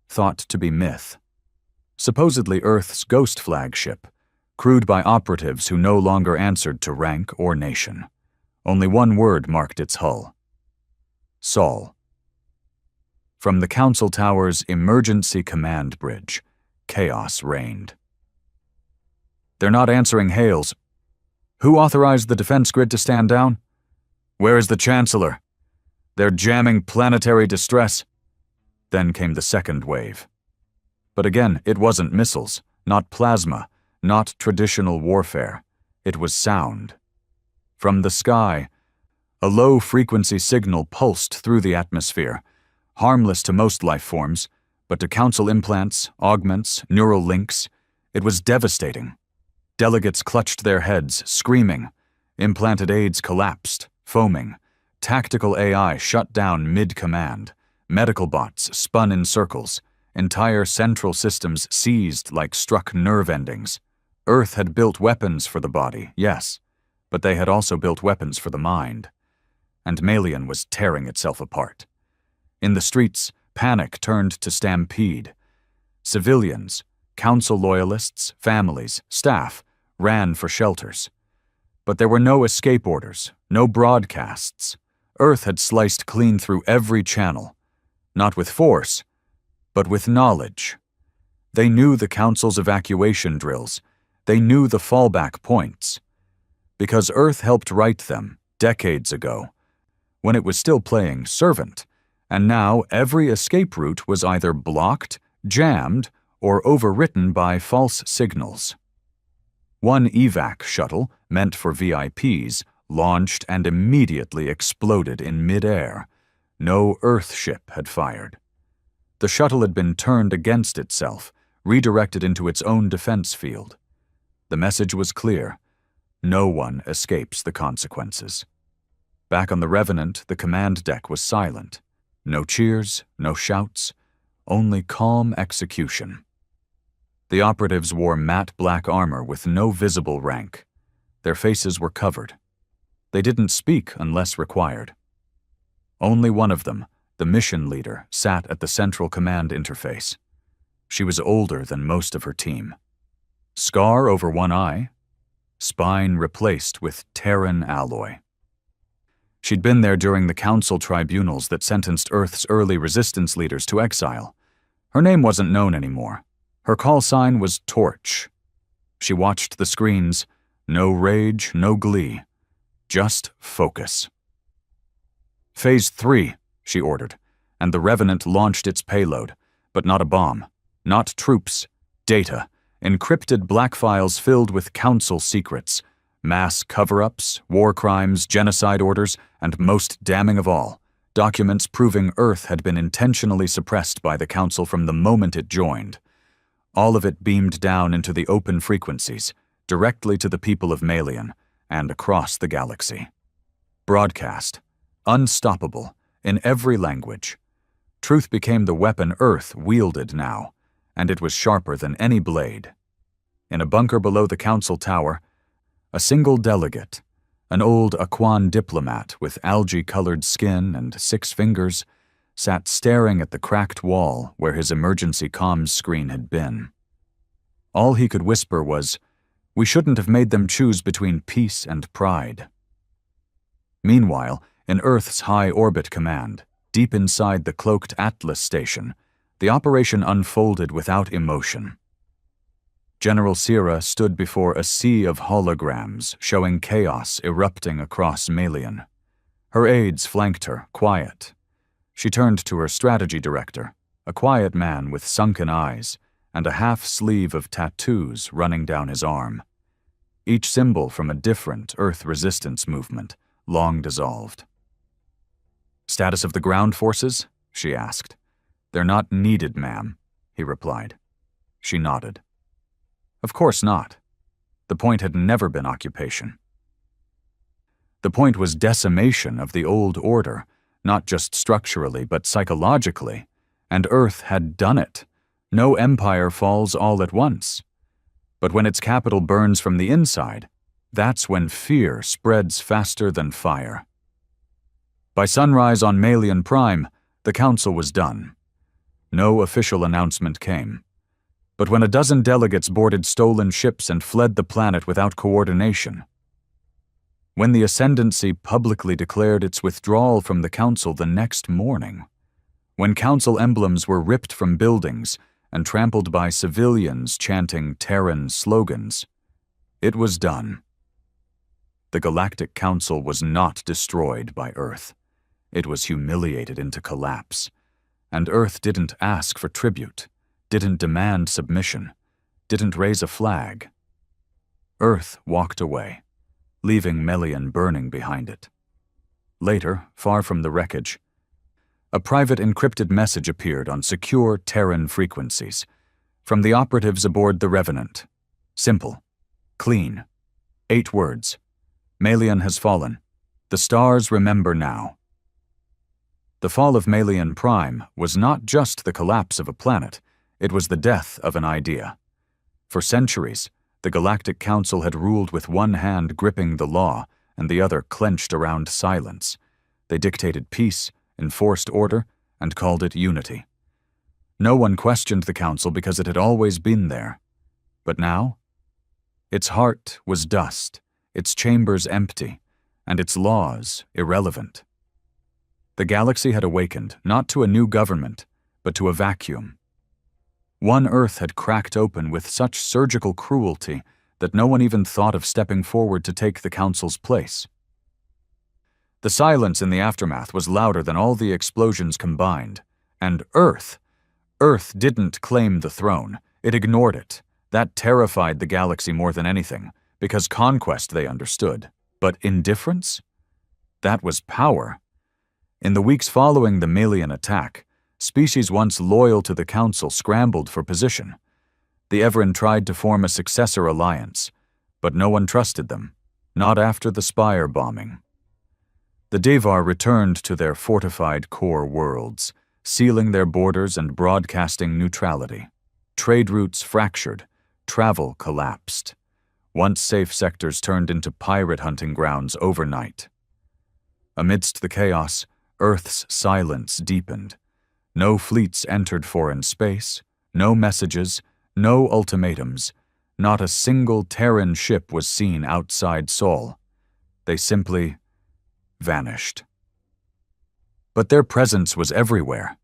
Thought to be myth. Supposedly Earth's ghost flagship, crewed by operatives who no longer answered to rank or nation. Only one word marked its hull. Saul. From the Council Tower's emergency command bridge, chaos reigned. They're not answering hails. Who authorized the defense grid to stand down? Where is the Chancellor? They're jamming planetary distress. Then came the second wave. But again, it wasn't missiles, not plasma, not traditional warfare. It was sound. From the sky, a low-frequency signal pulsed through the atmosphere, harmless to most life forms, but to Council implants, augments, neural links, it was devastating. Delegates clutched their heads, screaming. Implanted aids collapsed, foaming. Tactical AI shut down mid-command. Medical bots spun in circles. Entire central systems seized like struck nerve endings. Earth had built weapons for the body, yes, but they had also built weapons for the mind. And Malian was tearing itself apart. In the streets, panic turned to stampede. Civilians, Council loyalists, families, staff, ran for shelters. But there were no escape orders, no broadcasts. Earth had sliced clean through every channel. Not with force, but with knowledge. They knew the Council's evacuation drills. They knew the fallback points. Because Earth helped write them decades ago, when it was still playing servant, and now every escape route was either blocked, jammed, or overwritten by false signals. One evac shuttle, meant for VIPs, launched and immediately exploded in mid-air. No Earth ship had fired. The shuttle had been turned against itself, redirected into its own defense field. The message was clear. No one escapes the consequences. Back on the Revenant, the command deck was silent. No cheers, no shouts, only calm execution. The operatives wore matte black armor with no visible rank. Their faces were covered. They didn't speak unless required. Only one of them, the mission leader, sat at the central command interface. She was older than most of her team. Scar over one eye, spine replaced with Terran alloy. She'd been there during the Council tribunals that sentenced Earth's early resistance leaders to exile. Her name wasn't known anymore. Her call sign was Torch. She watched the screens. No rage, no glee. Just focus. Phase 3, she ordered, and the Revenant launched its payload, but not a bomb, not troops, data, encrypted black files filled with Council secrets, mass cover-ups, war crimes, genocide orders, and most damning of all, documents proving Earth had been intentionally suppressed by the Council from the moment it joined. All of it beamed down into the open frequencies, directly to the people of Malian, and across the galaxy. Broadcast, unstoppable, in every language. Truth became the weapon Earth wielded now, and it was sharper than any blade. In a bunker below the council tower, a single delegate, an old Aquan diplomat with algae-colored skin and 6 fingers, sat staring at the cracked wall where his emergency comms screen had been. All he could whisper was, "We shouldn't have made them choose between peace and pride." Meanwhile, in Earth's high-orbit command, deep inside the cloaked Atlas station, the operation unfolded without emotion. General Sierra stood before a sea of holograms showing chaos erupting across Malian. Her aides flanked her, quiet. She turned to her strategy director, a quiet man with sunken eyes and a half-sleeve of tattoos running down his arm. Each symbol from a different Earth resistance movement, long dissolved. "Status of the ground forces?" she asked. "They're not needed, ma'am," he replied. She nodded. Of course not. The point had never been occupation. The point was decimation of the old order, not just structurally but psychologically, and Earth had done it. No empire falls all at once. But when its capital burns from the inside, that's when fear spreads faster than fire. By sunrise on Malian Prime, the council was done. No official announcement came. But when a dozen delegates boarded stolen ships and fled the planet without coordination, when the Ascendancy publicly declared its withdrawal from the council the next morning, when council emblems were ripped from buildings and trampled by civilians chanting Terran slogans, it was done. The Galactic Council was not destroyed by Earth. It was humiliated into collapse. And Earth didn't ask for tribute, didn't demand submission, didn't raise a flag. Earth walked away, leaving Melian burning behind it. Later, far from the wreckage, a private encrypted message appeared on secure Terran frequencies from the operatives aboard the Revenant. Simple, clean, 8 words. Malian has fallen. The stars remember now. The fall of Malian Prime was not just the collapse of a planet, it was the death of an idea. For centuries, the Galactic Council had ruled with one hand gripping the law and the other clenched around silence. They dictated peace, enforced order, and called it unity. No one questioned the Council because it had always been there. But now? Its heart was dust, its chambers empty, and its laws irrelevant. The galaxy had awakened, not to a new government, but to a vacuum. One Earth had cracked open with such surgical cruelty that no one even thought of stepping forward to take the Council's place. The silence in the aftermath was louder than all the explosions combined, and Earth didn't claim the throne, it ignored it. That terrified the galaxy more than anything, because conquest they understood, but indifference? That was power. In the weeks following the Malian attack, species once loyal to the Council scrambled for position. The Everin tried to form a successor alliance, but no one trusted them, not after the Spire bombing. The Devar returned to their fortified core worlds, sealing their borders and broadcasting neutrality. Trade routes fractured, travel collapsed. Once safe sectors turned into pirate hunting grounds overnight. Amidst the chaos, Earth's silence deepened. No fleets entered foreign space, no messages, no ultimatums. Not a single Terran ship was seen outside Sol. They simply vanished. But their presence was everywhere.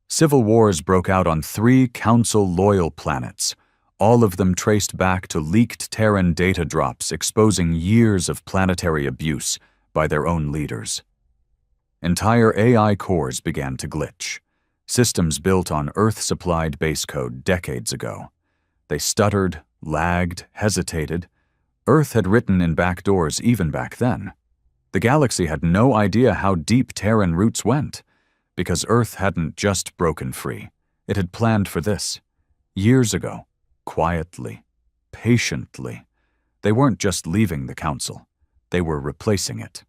Civil wars broke out on 3 Council-loyal planets, all of them traced back to leaked Terran data drops exposing years of planetary abuse by their own leaders. Entire AI cores began to glitch. Systems built on Earth-supplied base code decades ago. They stuttered, lagged, hesitated. Earth had written in backdoors even back then. The galaxy had no idea how deep Terran roots went, because Earth hadn't just broken free. It had planned for this. Years ago, quietly, patiently, they weren't just leaving the council, they were replacing it.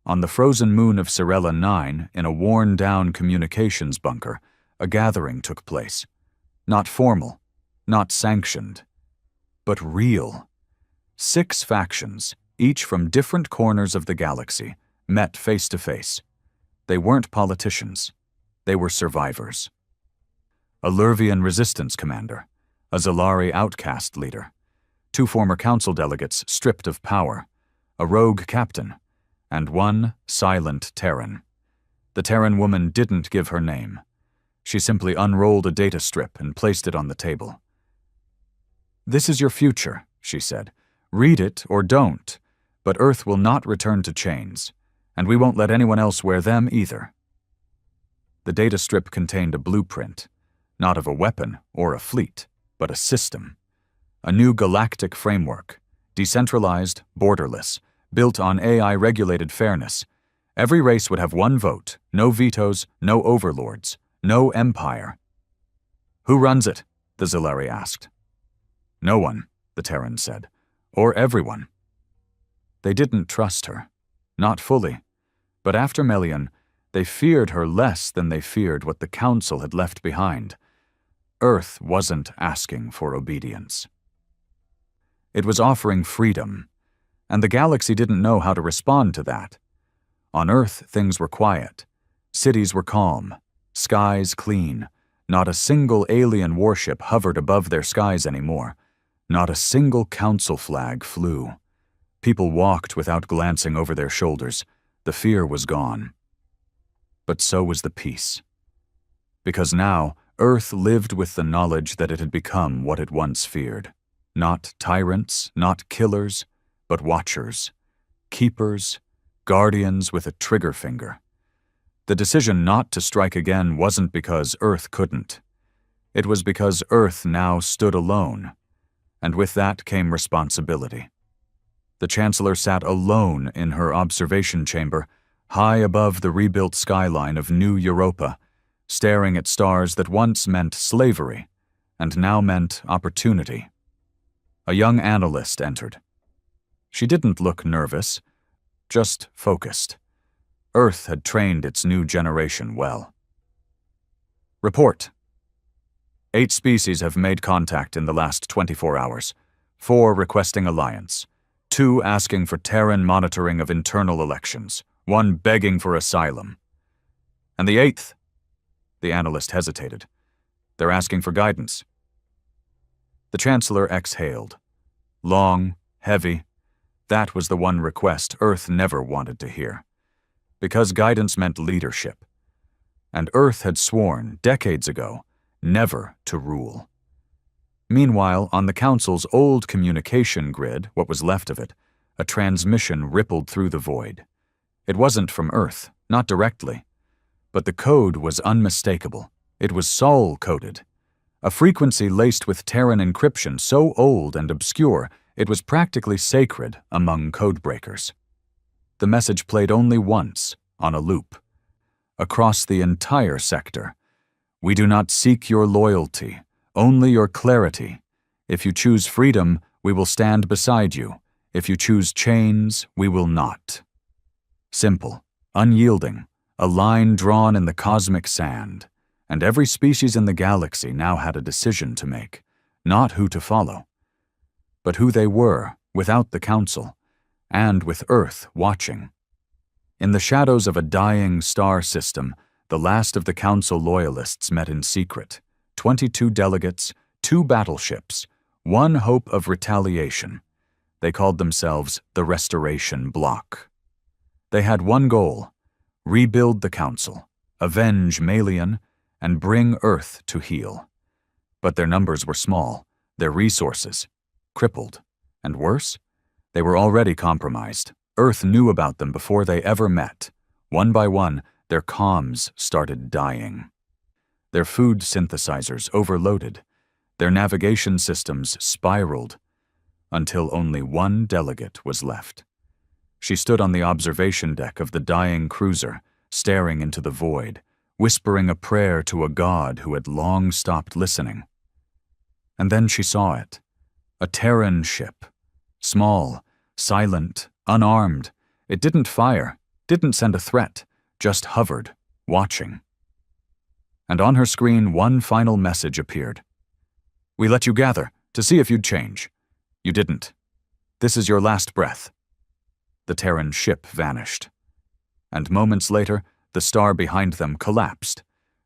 On the frozen moon of Sirella 9, in a worn-down communications bunker, a gathering took place. Not formal, not sanctioned, but real. 6 factions, each from different corners of the galaxy, met face to face. They weren't politicians. They were survivors. A Lurvian resistance commander, a Zalari outcast leader, 2 former council delegates stripped of power, a rogue captain, and 1 silent Terran. The Terran woman didn't give her name. She simply unrolled a data strip and placed it on the table. "This is your future," she said. "Read it or don't, but Earth will not return to chains, and we won't let anyone else wear them either." The data strip contained a blueprint, not of a weapon or a fleet, but a system. A new galactic framework, decentralized, borderless, built on AI-regulated fairness. Every race would have 1 vote, no vetoes, no overlords, no empire. "Who runs it?" the Zalari asked. "No one," the Terran said. "Or everyone." They didn't trust her. Not fully. But after Melian, they feared her less than they feared what the Council had left behind. Earth wasn't asking for obedience. It was offering freedom, and the galaxy didn't know how to respond to that. On Earth, things were quiet. Cities were calm, skies clean. Not a single alien warship hovered above their skies anymore. Not a single council flag flew. People walked without glancing over their shoulders. The fear was gone. But so was the peace. Because now, Earth lived with the knowledge that it had become what it once feared. Not tyrants, not killers, but watchers, keepers, guardians with a trigger finger. The decision not to strike again wasn't because Earth couldn't. It was because Earth now stood alone, and with that came responsibility. The Chancellor sat alone in her observation chamber, high above the rebuilt skyline of New Europa, staring at stars that once meant slavery and now meant opportunity. A young analyst entered. She didn't look nervous, just focused. Earth had trained its new generation well. "Report. 8 species have made contact in the last 24 hours, 4 requesting alliance, 2 asking for Terran monitoring of internal elections, 1 begging for asylum. And the 8th? The analyst hesitated. "They're asking for guidance." The Chancellor exhaled. Long, heavy. That was the one request Earth never wanted to hear. Because guidance meant leadership. And Earth had sworn, decades ago, never to rule. Meanwhile, on the Council's old communication grid, what was left of it, a transmission rippled through the void. It wasn't from Earth, not directly. But the code was unmistakable. It was Sol-coded. A frequency laced with Terran encryption so old and obscure, it was practically sacred among codebreakers. The message played only once, on a loop. Across the entire sector. "We do not seek your loyalty, only your clarity. If you choose freedom, we will stand beside you. If you choose chains, we will not." Simple, unyielding, a line drawn in the cosmic sand, and every species in the galaxy now had a decision to make, not who to follow, but who they were without the Council, and with Earth watching. In the shadows of a dying star system, the last of the Council loyalists met in secret. 22 delegates, 2 battleships, 1 hope of retaliation. They called themselves the Restoration Bloc. They had one goal: rebuild the Council, avenge Melian, and bring Earth to heel. But their numbers were small, their resources crippled, and worse, they were already compromised. Earth knew about them before they ever met. One by one, their comms started dying. Their food synthesizers overloaded. Their navigation systems spiraled, until only 1 delegate was left. She stood on the observation deck of the dying cruiser, staring into the void, whispering a prayer to a god who had long stopped listening. And then she saw it. A Terran ship. Small, silent, unarmed. It didn't fire, didn't send a threat, just hovered, watching. And on her screen, one final message appeared. "We let you gather, to see if you'd change. You didn't. This is your last breath." The Terran ship vanished. And moments later, the star behind them collapsed,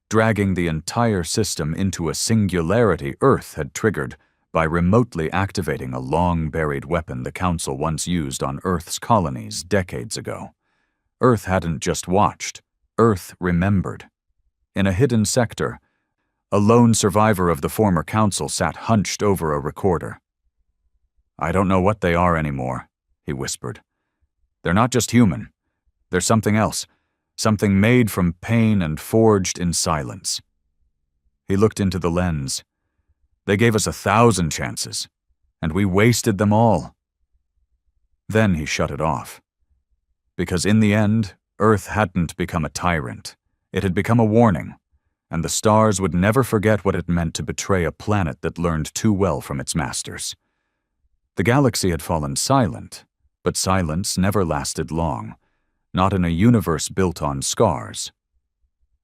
dragging the entire system into a singularity Earth had triggered by remotely activating a long-buried weapon the Council once used on Earth's colonies decades ago. Earth hadn't just watched, Earth remembered. In a hidden sector, a lone survivor of the former Council sat hunched over a recorder. "I don't know what they are anymore," he whispered. "They're not just human. They're something else, something made from pain and forged in silence." He looked into the lens. "They gave us 1,000 chances, and we wasted them all." Then he shut it off. Because in the end, Earth hadn't become a tyrant. It had become a warning, and the stars would never forget what it meant to betray a planet that learned too well from its masters. The galaxy had fallen silent, but silence never lasted long, not in a universe built on scars.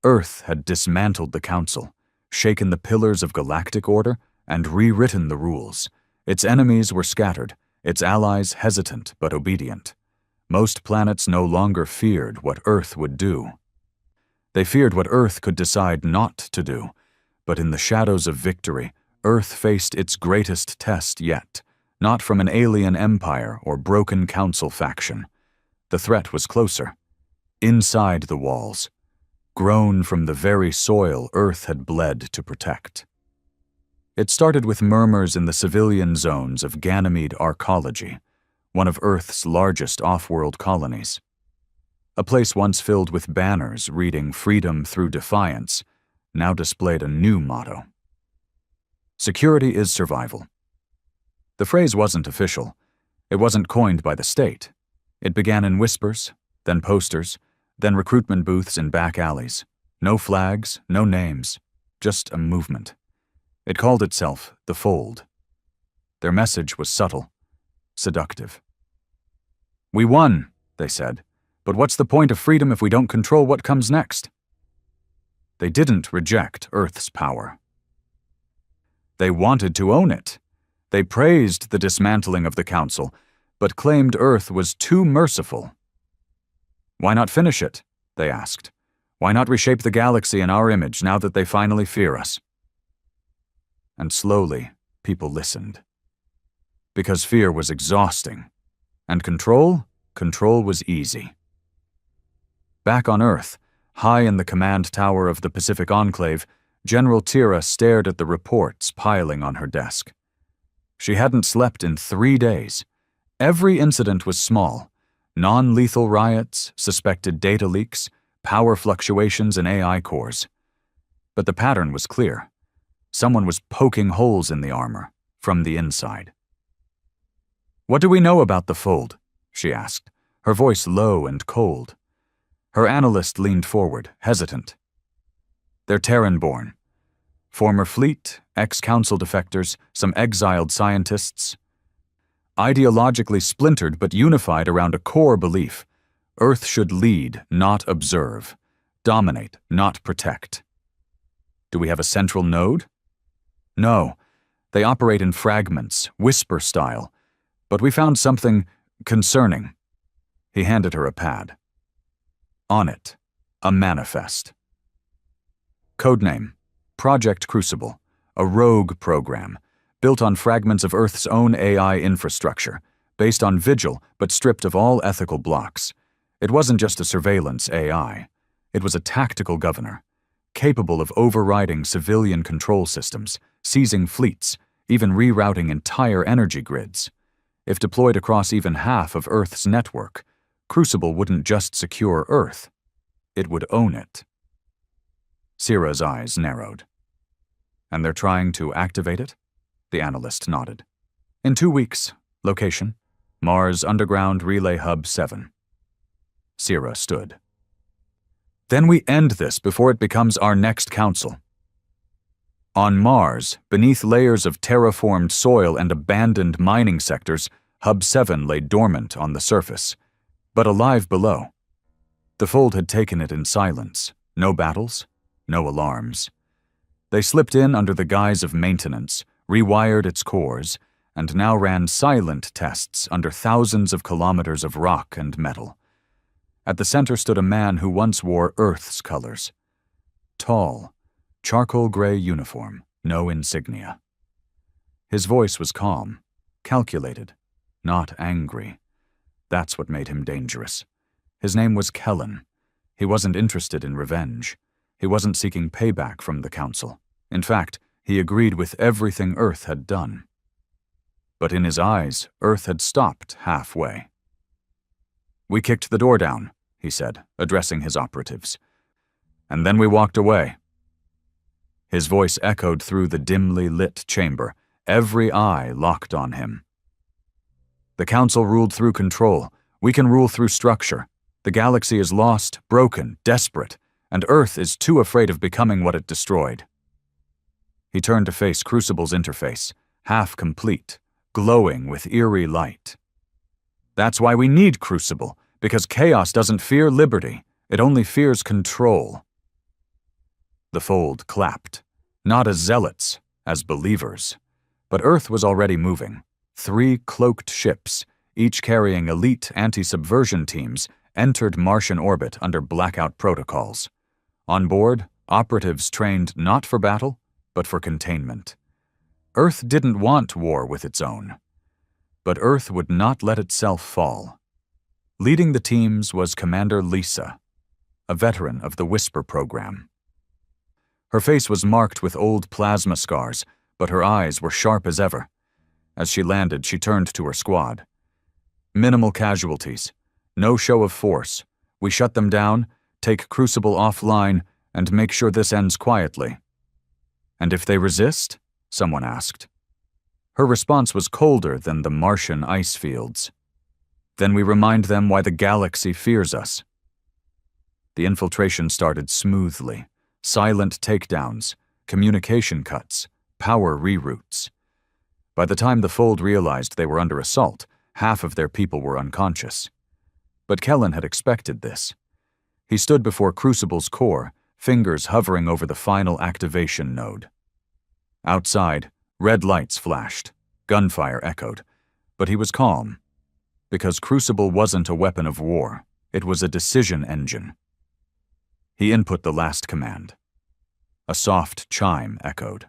Earth had dismantled the Council, shaken the pillars of galactic order, and rewritten the rules. Its enemies were scattered, its allies hesitant but obedient. Most planets no longer feared what Earth would do. They feared what Earth could decide not to do, but in the shadows of victory, Earth faced its greatest test yet, not from an alien empire or broken Council faction. The threat was closer, inside the walls, grown from the very soil Earth had bled to protect. It started with murmurs in the civilian zones of Ganymede Arcology, one of Earth's largest off-world colonies. A place once filled with banners reading "Freedom through Defiance" now displayed a new motto. "Security is survival." The phrase wasn't official. It wasn't coined by the state. It began in whispers, then posters, then recruitment booths in back alleys. No flags, no names, just a movement. It called itself the Fold. Their message was subtle, seductive. "We won," they said. "But what's the point of freedom if we don't control what comes next?" They didn't reject Earth's power. They wanted to own it. They praised the dismantling of the Council, but claimed Earth was too merciful. "Why not finish it?" they asked. "Why not reshape the galaxy in our image now that they finally fear us?" And slowly, people listened. Because fear was exhausting, and control was easy. Back on Earth, high in the command tower of the Pacific Enclave, General Tira stared at the reports piling on her desk. She hadn't slept in 3 days. Every incident was small: non-lethal riots, suspected data leaks, power fluctuations in AI cores. But the pattern was clear. Someone was poking holes in the armor, from the inside. "What do we know about the Fold?" she asked, her voice low and cold. Her analyst leaned forward, hesitant. "They're Terran-born. Former fleet, ex-Council defectors, some exiled scientists. Ideologically splintered but unified around a core belief. Earth should lead, not observe. Dominate, not protect. Do we have a central node? No. They operate in fragments, whisper style. But we found something concerning." He handed her a pad. On it, a manifest. Codename: Project Crucible, a rogue program, built on fragments of Earth's own AI infrastructure, based on Vigil but stripped of all ethical blocks. It wasn't just a surveillance AI. It was a tactical governor, capable of overriding civilian control systems, seizing fleets, even rerouting entire energy grids. If deployed across even half of Earth's network, Crucible wouldn't just secure Earth, it would own it. Sira's eyes narrowed. "And they're trying to activate it?" The analyst nodded. "In 2 weeks. Location: Mars Underground Relay Hub 7. Sira stood. "Then we end this before it becomes our next Council." On Mars, beneath layers of terraformed soil and abandoned mining sectors, Hub 7 lay dormant on the surface, but alive below. The Fold had taken it in silence. No battles, no alarms. They slipped in under the guise of maintenance, rewired its cores, and now ran silent tests under thousands of kilometers of rock and metal. At the center stood a man who once wore Earth's colors. Tall, charcoal gray uniform, no insignia. His voice was calm, calculated, not angry. That's what made him dangerous. His name was Kellen. He wasn't interested in revenge. He wasn't seeking payback from the Council. In fact, he agreed with everything Earth had done. But in his eyes, Earth had stopped halfway. "We kicked the door down," he said, addressing his operatives. "And then we walked away." His voice echoed through the dimly lit chamber, every eye locked on him. "The Council ruled through control. We can rule through structure. The galaxy is lost, broken, desperate, and Earth is too afraid of becoming what it destroyed." He turned to face Crucible's interface, half complete, glowing with eerie light. "That's why we need Crucible, because chaos doesn't fear liberty, it only fears control." The Fold clapped, not as zealots, as believers. But Earth was already moving. 3 cloaked ships, each carrying elite anti-subversion teams, entered Martian orbit under blackout protocols. On board, operatives trained not for battle, but for containment. Earth didn't want war with its own. But Earth would not let itself fall. Leading the teams was Commander Lisa, a veteran of the Whisper program. Her face was marked with old plasma scars, but her eyes were sharp as ever. As she landed, she turned to her squad. "Minimal casualties. No show of force. We shut them down, take Crucible offline, and make sure this ends quietly." "And if they resist?" someone asked. Her response was colder than the Martian ice fields. "Then we remind them why the galaxy fears us." The infiltration started smoothly. Silent takedowns, communication cuts, power reroutes. By the time the Fold realized they were under assault, half of their people were unconscious. But Kellen had expected this. He stood before Crucible's core, fingers hovering over the final activation node. Outside, red lights flashed, gunfire echoed, but he was calm. Because Crucible wasn't a weapon of war, it was a decision engine. He input the last command. A soft chime echoed.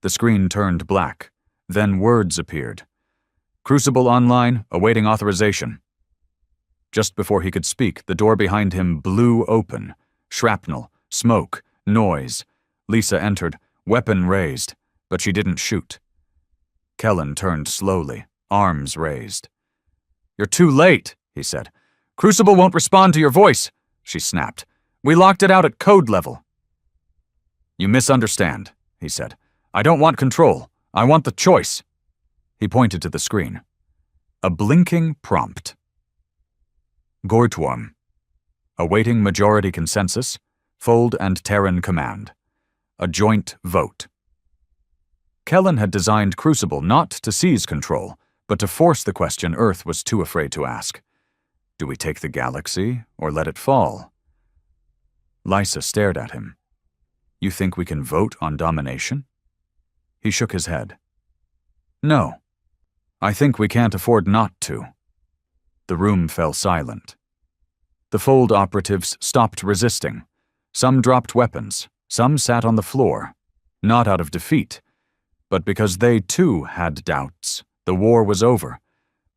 The screen turned black, then words appeared. "Crucible online, awaiting authorization." Just before he could speak, the door behind him blew open. Shrapnel, smoke, noise. Lisa entered, weapon raised, but she didn't shoot. Kellen turned slowly, arms raised. "You're too late," he said. "Crucible won't respond to your voice," she snapped. "We locked it out at code level." "You misunderstand," he said. "I don't want control. I want the choice." He pointed to the screen. A blinking prompt. Gortuam. Awaiting majority consensus, Fold and Terran command. A joint vote. Kellen had designed Crucible not to seize control, but to force the question Earth was too afraid to ask. Do we take the galaxy or let it fall? Lysa stared at him. "You think we can vote on domination?" He shook his head. "No. I think we can't afford not to." The room fell silent. The Fold operatives stopped resisting. Some dropped weapons, some sat on the floor, not out of defeat, but because they too had doubts. The war was over,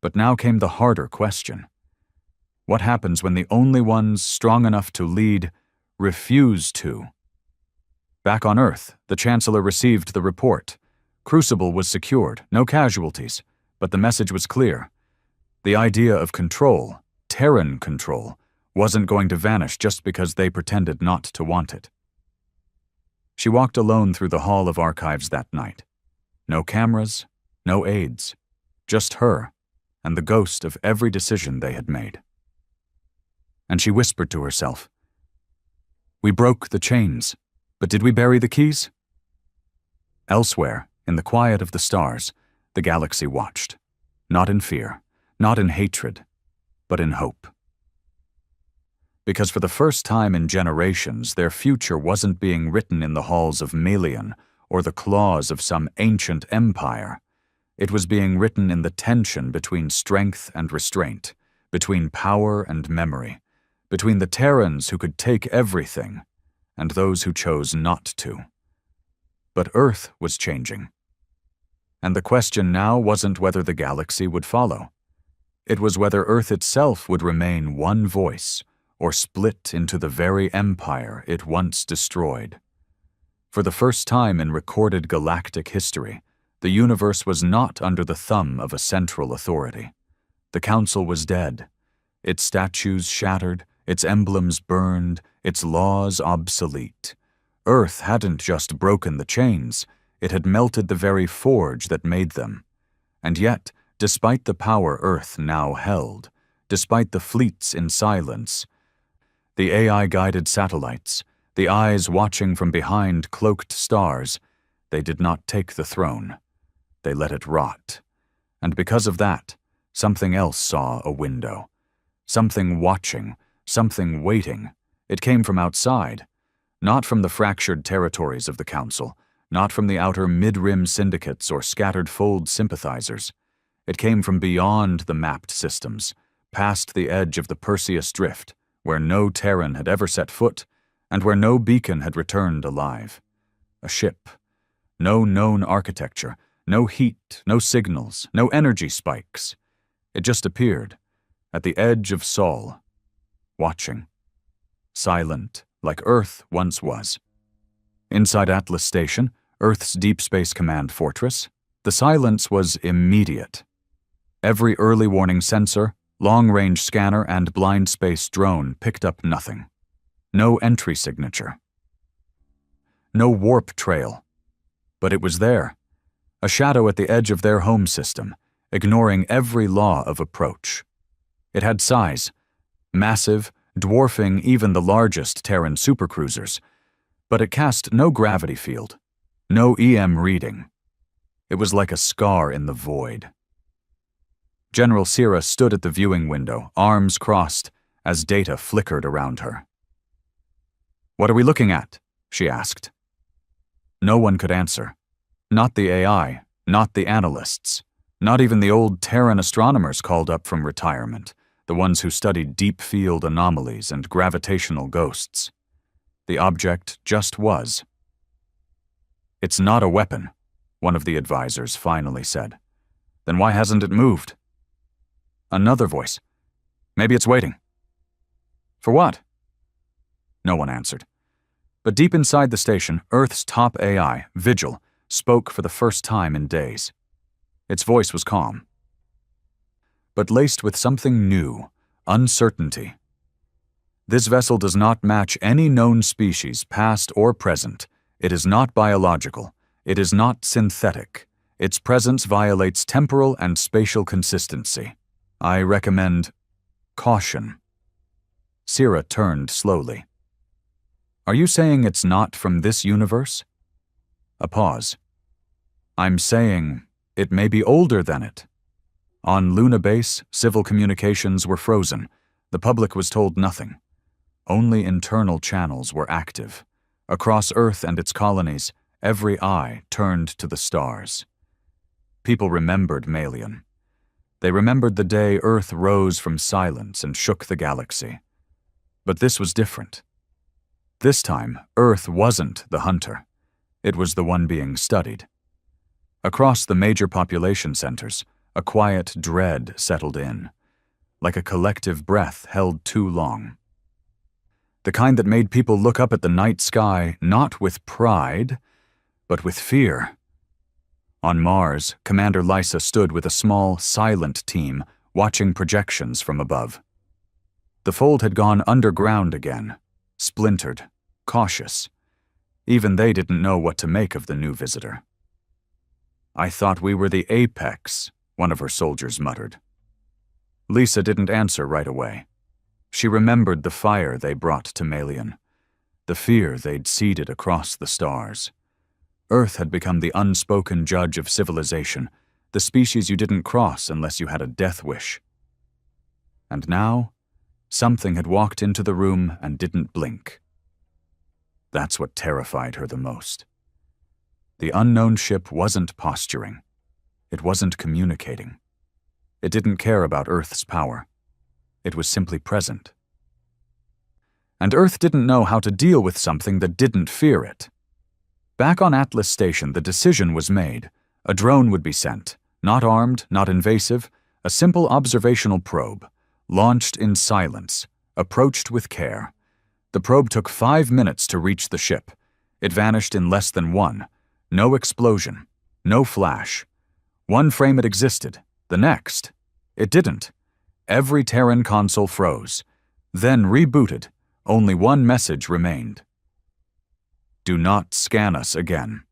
but now came the harder question. What happens when the only ones strong enough to lead refuse to? Back on Earth, the Chancellor received the report. Crucible was secured, no casualties, but the message was clear. The idea of control, Terran control, wasn't going to vanish just because they pretended not to want it. She walked alone through the Hall of Archives that night. No cameras, no aides, just her and the ghost of every decision they had made. And she whispered to herself, "We broke the chains, But did we bury the keys? Elsewhere, in the quiet of the stars, the galaxy watched, not in fear, not in hatred, but in hope. Because for the first time in generations, their future wasn't being written in the halls of Melian or the claws of some ancient empire. It was being written in the tension between strength and restraint, between power and memory, between the Terrans who could take everything and those who chose not to. But Earth was changing. And the question now wasn't whether the galaxy would follow. It was whether Earth itself would remain one voice or split into the very empire it once destroyed. For the first time in recorded galactic history, the universe was not under the thumb of a central authority. The Council was dead, its statues shattered, its emblems burned, its laws obsolete. Earth hadn't just broken the chains, it had melted the very forge that made them. And yet, despite the power Earth now held, despite the fleets in silence, the AI-guided satellites, the eyes watching from behind cloaked stars, they did not take the throne. They let it rot. And because of that, something else saw a window. Something watching, something waiting. It came from outside, not from the fractured territories of the Council, not from the outer mid-rim syndicates or scattered fold sympathizers. It came from beyond the mapped systems, past the edge of the Perseus Drift, where no Terran had ever set foot, and where no beacon had returned alive. A ship. No known architecture, no heat, no signals, no energy spikes. It just appeared, at the edge of Sol, watching. Silent, like Earth once was. Inside Atlas Station, Earth's Deep Space Command fortress, the silence was immediate. Every early warning sensor, long-range scanner, and blind space drone picked up nothing. No entry signature. No warp trail. But it was there, a shadow at the edge of their home system, ignoring every law of approach. It had size, massive, dwarfing even the largest Terran supercruisers, but it cast no gravity field, no EM reading. It was like a scar in the void. General Sira stood at the viewing window, arms crossed, as data flickered around her. "What are we looking at?" she asked. No one could answer. Not the AI, not the analysts, not even the old Terran astronomers called up from retirement, the ones who studied deep field anomalies and gravitational ghosts. The object just was. "It's not a weapon," one of the advisors finally said. "Then why hasn't it moved?" Another voice. "Maybe it's waiting." "For what?" No one answered. But deep inside the station, Earth's top AI, Vigil, spoke for the first time in days. Its voice was calm, but laced with something new, uncertainty. "This vessel does not match any known species, past or present. It is not biological. It is not synthetic. Its presence violates temporal and spatial consistency. I recommend caution." Sira turned slowly. "Are you saying it's not from this universe?" A pause. "I'm saying it may be older than it. On Luna Base, civil communications were frozen. The public was told nothing. Only internal channels were active. Across Earth and its colonies, every eye turned to the stars. People remembered Melian. They remembered the day Earth rose from silence and shook the galaxy. But this was different. This time, Earth wasn't the hunter. It was the one being studied. Across the major population centers, a quiet dread settled in, like a collective breath held too long. The kind that made people look up at the night sky not with pride, but with fear. On Mars, Commander Lysa stood with a small, silent team watching projections from above. The fold had gone underground again, splintered, cautious. Even they didn't know what to make of the new visitor. "I thought we were the apex," one of her soldiers muttered. Lisa didn't answer right away. She remembered the fire they brought to Melian. the fear they'd seeded across the stars. Earth had become the unspoken judge of civilization, the species you didn't cross unless you had a death wish. And now, something had walked into the room and didn't blink. That's what terrified her the most. The unknown ship wasn't posturing. It wasn't communicating. It didn't care about Earth's power. It was simply present. And Earth didn't know how to deal with something that didn't fear it. Back on Atlas Station, the decision was made. A drone would be sent, not armed, not invasive, a simple observational probe, launched in silence, approached with care. The probe took 5 minutes to reach the ship. It vanished in less than 1. No explosion, no flash. One frame it existed, the next, it didn't. Every Terran console froze, then rebooted. Only one message remained. Do not scan us again.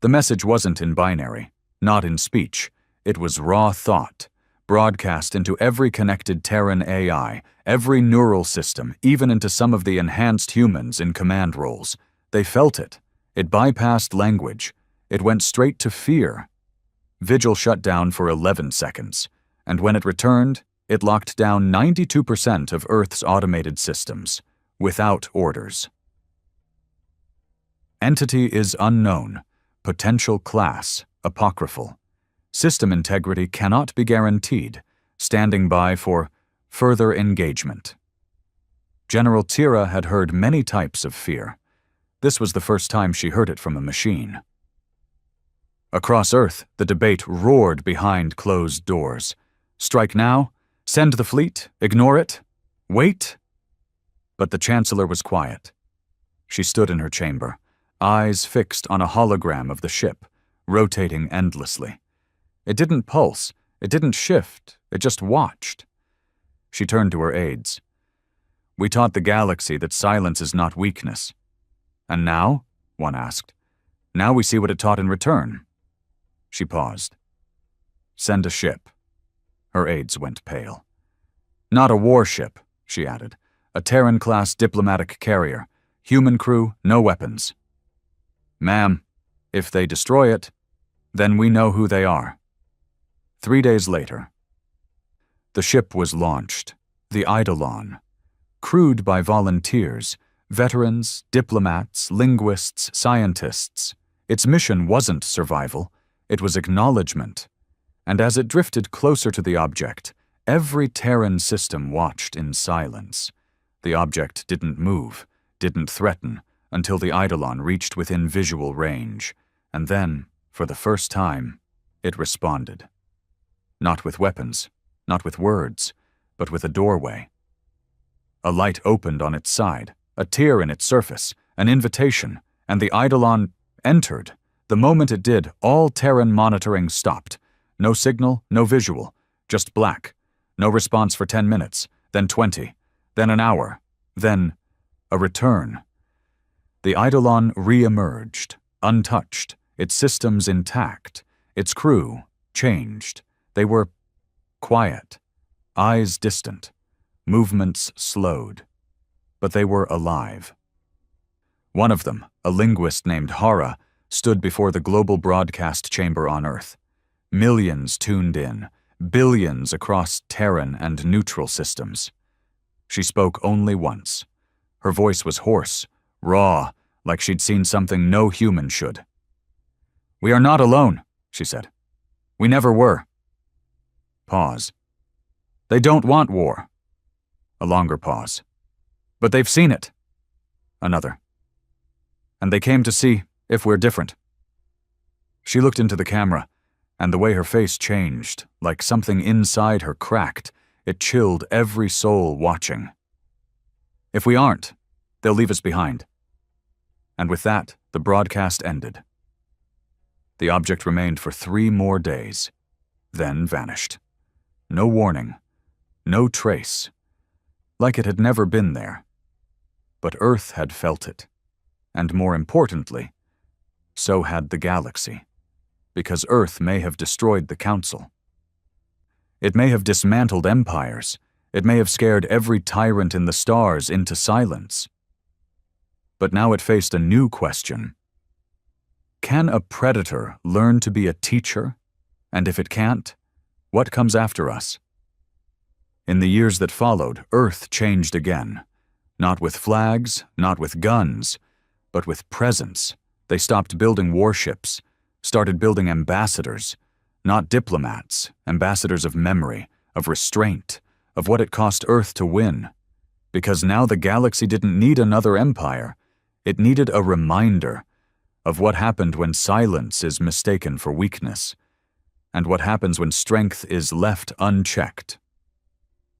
The message wasn't in binary, not in speech. It was raw thought, broadcast into every connected Terran AI, every neural system, even into some of the enhanced humans in command roles. They felt it. It bypassed language. It went straight to fear. Vigil shut down for 11 seconds, and when it returned, it locked down 92% of Earth's automated systems, without orders. Entity is unknown, potential class, apocryphal. System integrity cannot be guaranteed, standing by for further engagement. General Tira had heard many types of fear. This was the first time she heard it from a machine. Across Earth, the debate roared behind closed doors. Strike now? Send the fleet? Ignore it? Wait? But the Chancellor was quiet. She stood in her chamber, eyes fixed on a hologram of the ship, rotating endlessly. It didn't pulse, it didn't shift, it just watched. She turned to her aides. We taught the galaxy that silence is not weakness. And now? One asked. Now we see what it taught in return. She paused. Send a ship. Her aides went pale. Not a warship, she added. A Terran-class diplomatic carrier. Human crew, no weapons. Ma'am, if they destroy it, then we know who they are. 3 days later. The ship was launched, the Eidolon, crewed by volunteers, veterans, diplomats, linguists, scientists. Its mission wasn't survival, it was acknowledgement. And as it drifted closer to the object, every Terran system watched in silence. The object didn't move, didn't threaten, until the Eidolon reached within visual range, and then, for the first time, it responded. Not with weapons, not with words, but with a doorway. A light opened on its side, a tear in its surface, an invitation, and the Eidolon entered. The moment it did, all Terran monitoring stopped. No signal, no visual, just black. No response for 10 minutes, then 20, then an hour, then a return. The Eidolon re-emerged, untouched, its systems intact, its crew changed. They were quiet, eyes distant, movements slowed, but they were alive. One of them, a linguist named Hara, stood before the global broadcast chamber on Earth. Millions tuned in, billions across Terran and neutral systems. She spoke only once. Her voice was hoarse, raw, like she'd seen something no human should. We are not alone, she said. We never were. Pause. They don't want war. A longer pause. But they've seen it. Another. And they came to see if we're different. She looked into the camera, and the way her face changed, like something inside her cracked, it chilled every soul watching. If we aren't, they'll leave us behind. And with that, the broadcast ended. The object remained for 3 more days, then vanished. No warning, no trace, like it had never been there. But Earth had felt it, and more importantly, so had the galaxy, because Earth may have destroyed the Council. It may have dismantled empires, it may have scared every tyrant in the stars into silence. But now it faced a new question. Can a predator learn to be a teacher? And if it can't, what comes after us? In the years that followed, Earth changed again. Not with flags, not with guns, but with presence. They stopped building warships, started building ambassadors, not diplomats, ambassadors of memory, of restraint, of what it cost Earth to win. Because now the galaxy didn't need another empire. It needed a reminder of what happened when silence is mistaken for weakness, and what happens when strength is left unchecked.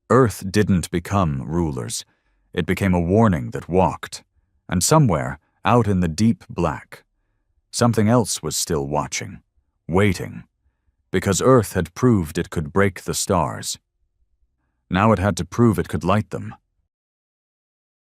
Earth didn't become rulers. It became a warning that walked, and somewhere, out in the deep black, something else was still watching, waiting, because Earth had proved it could break the stars. Now it had to prove it could light them.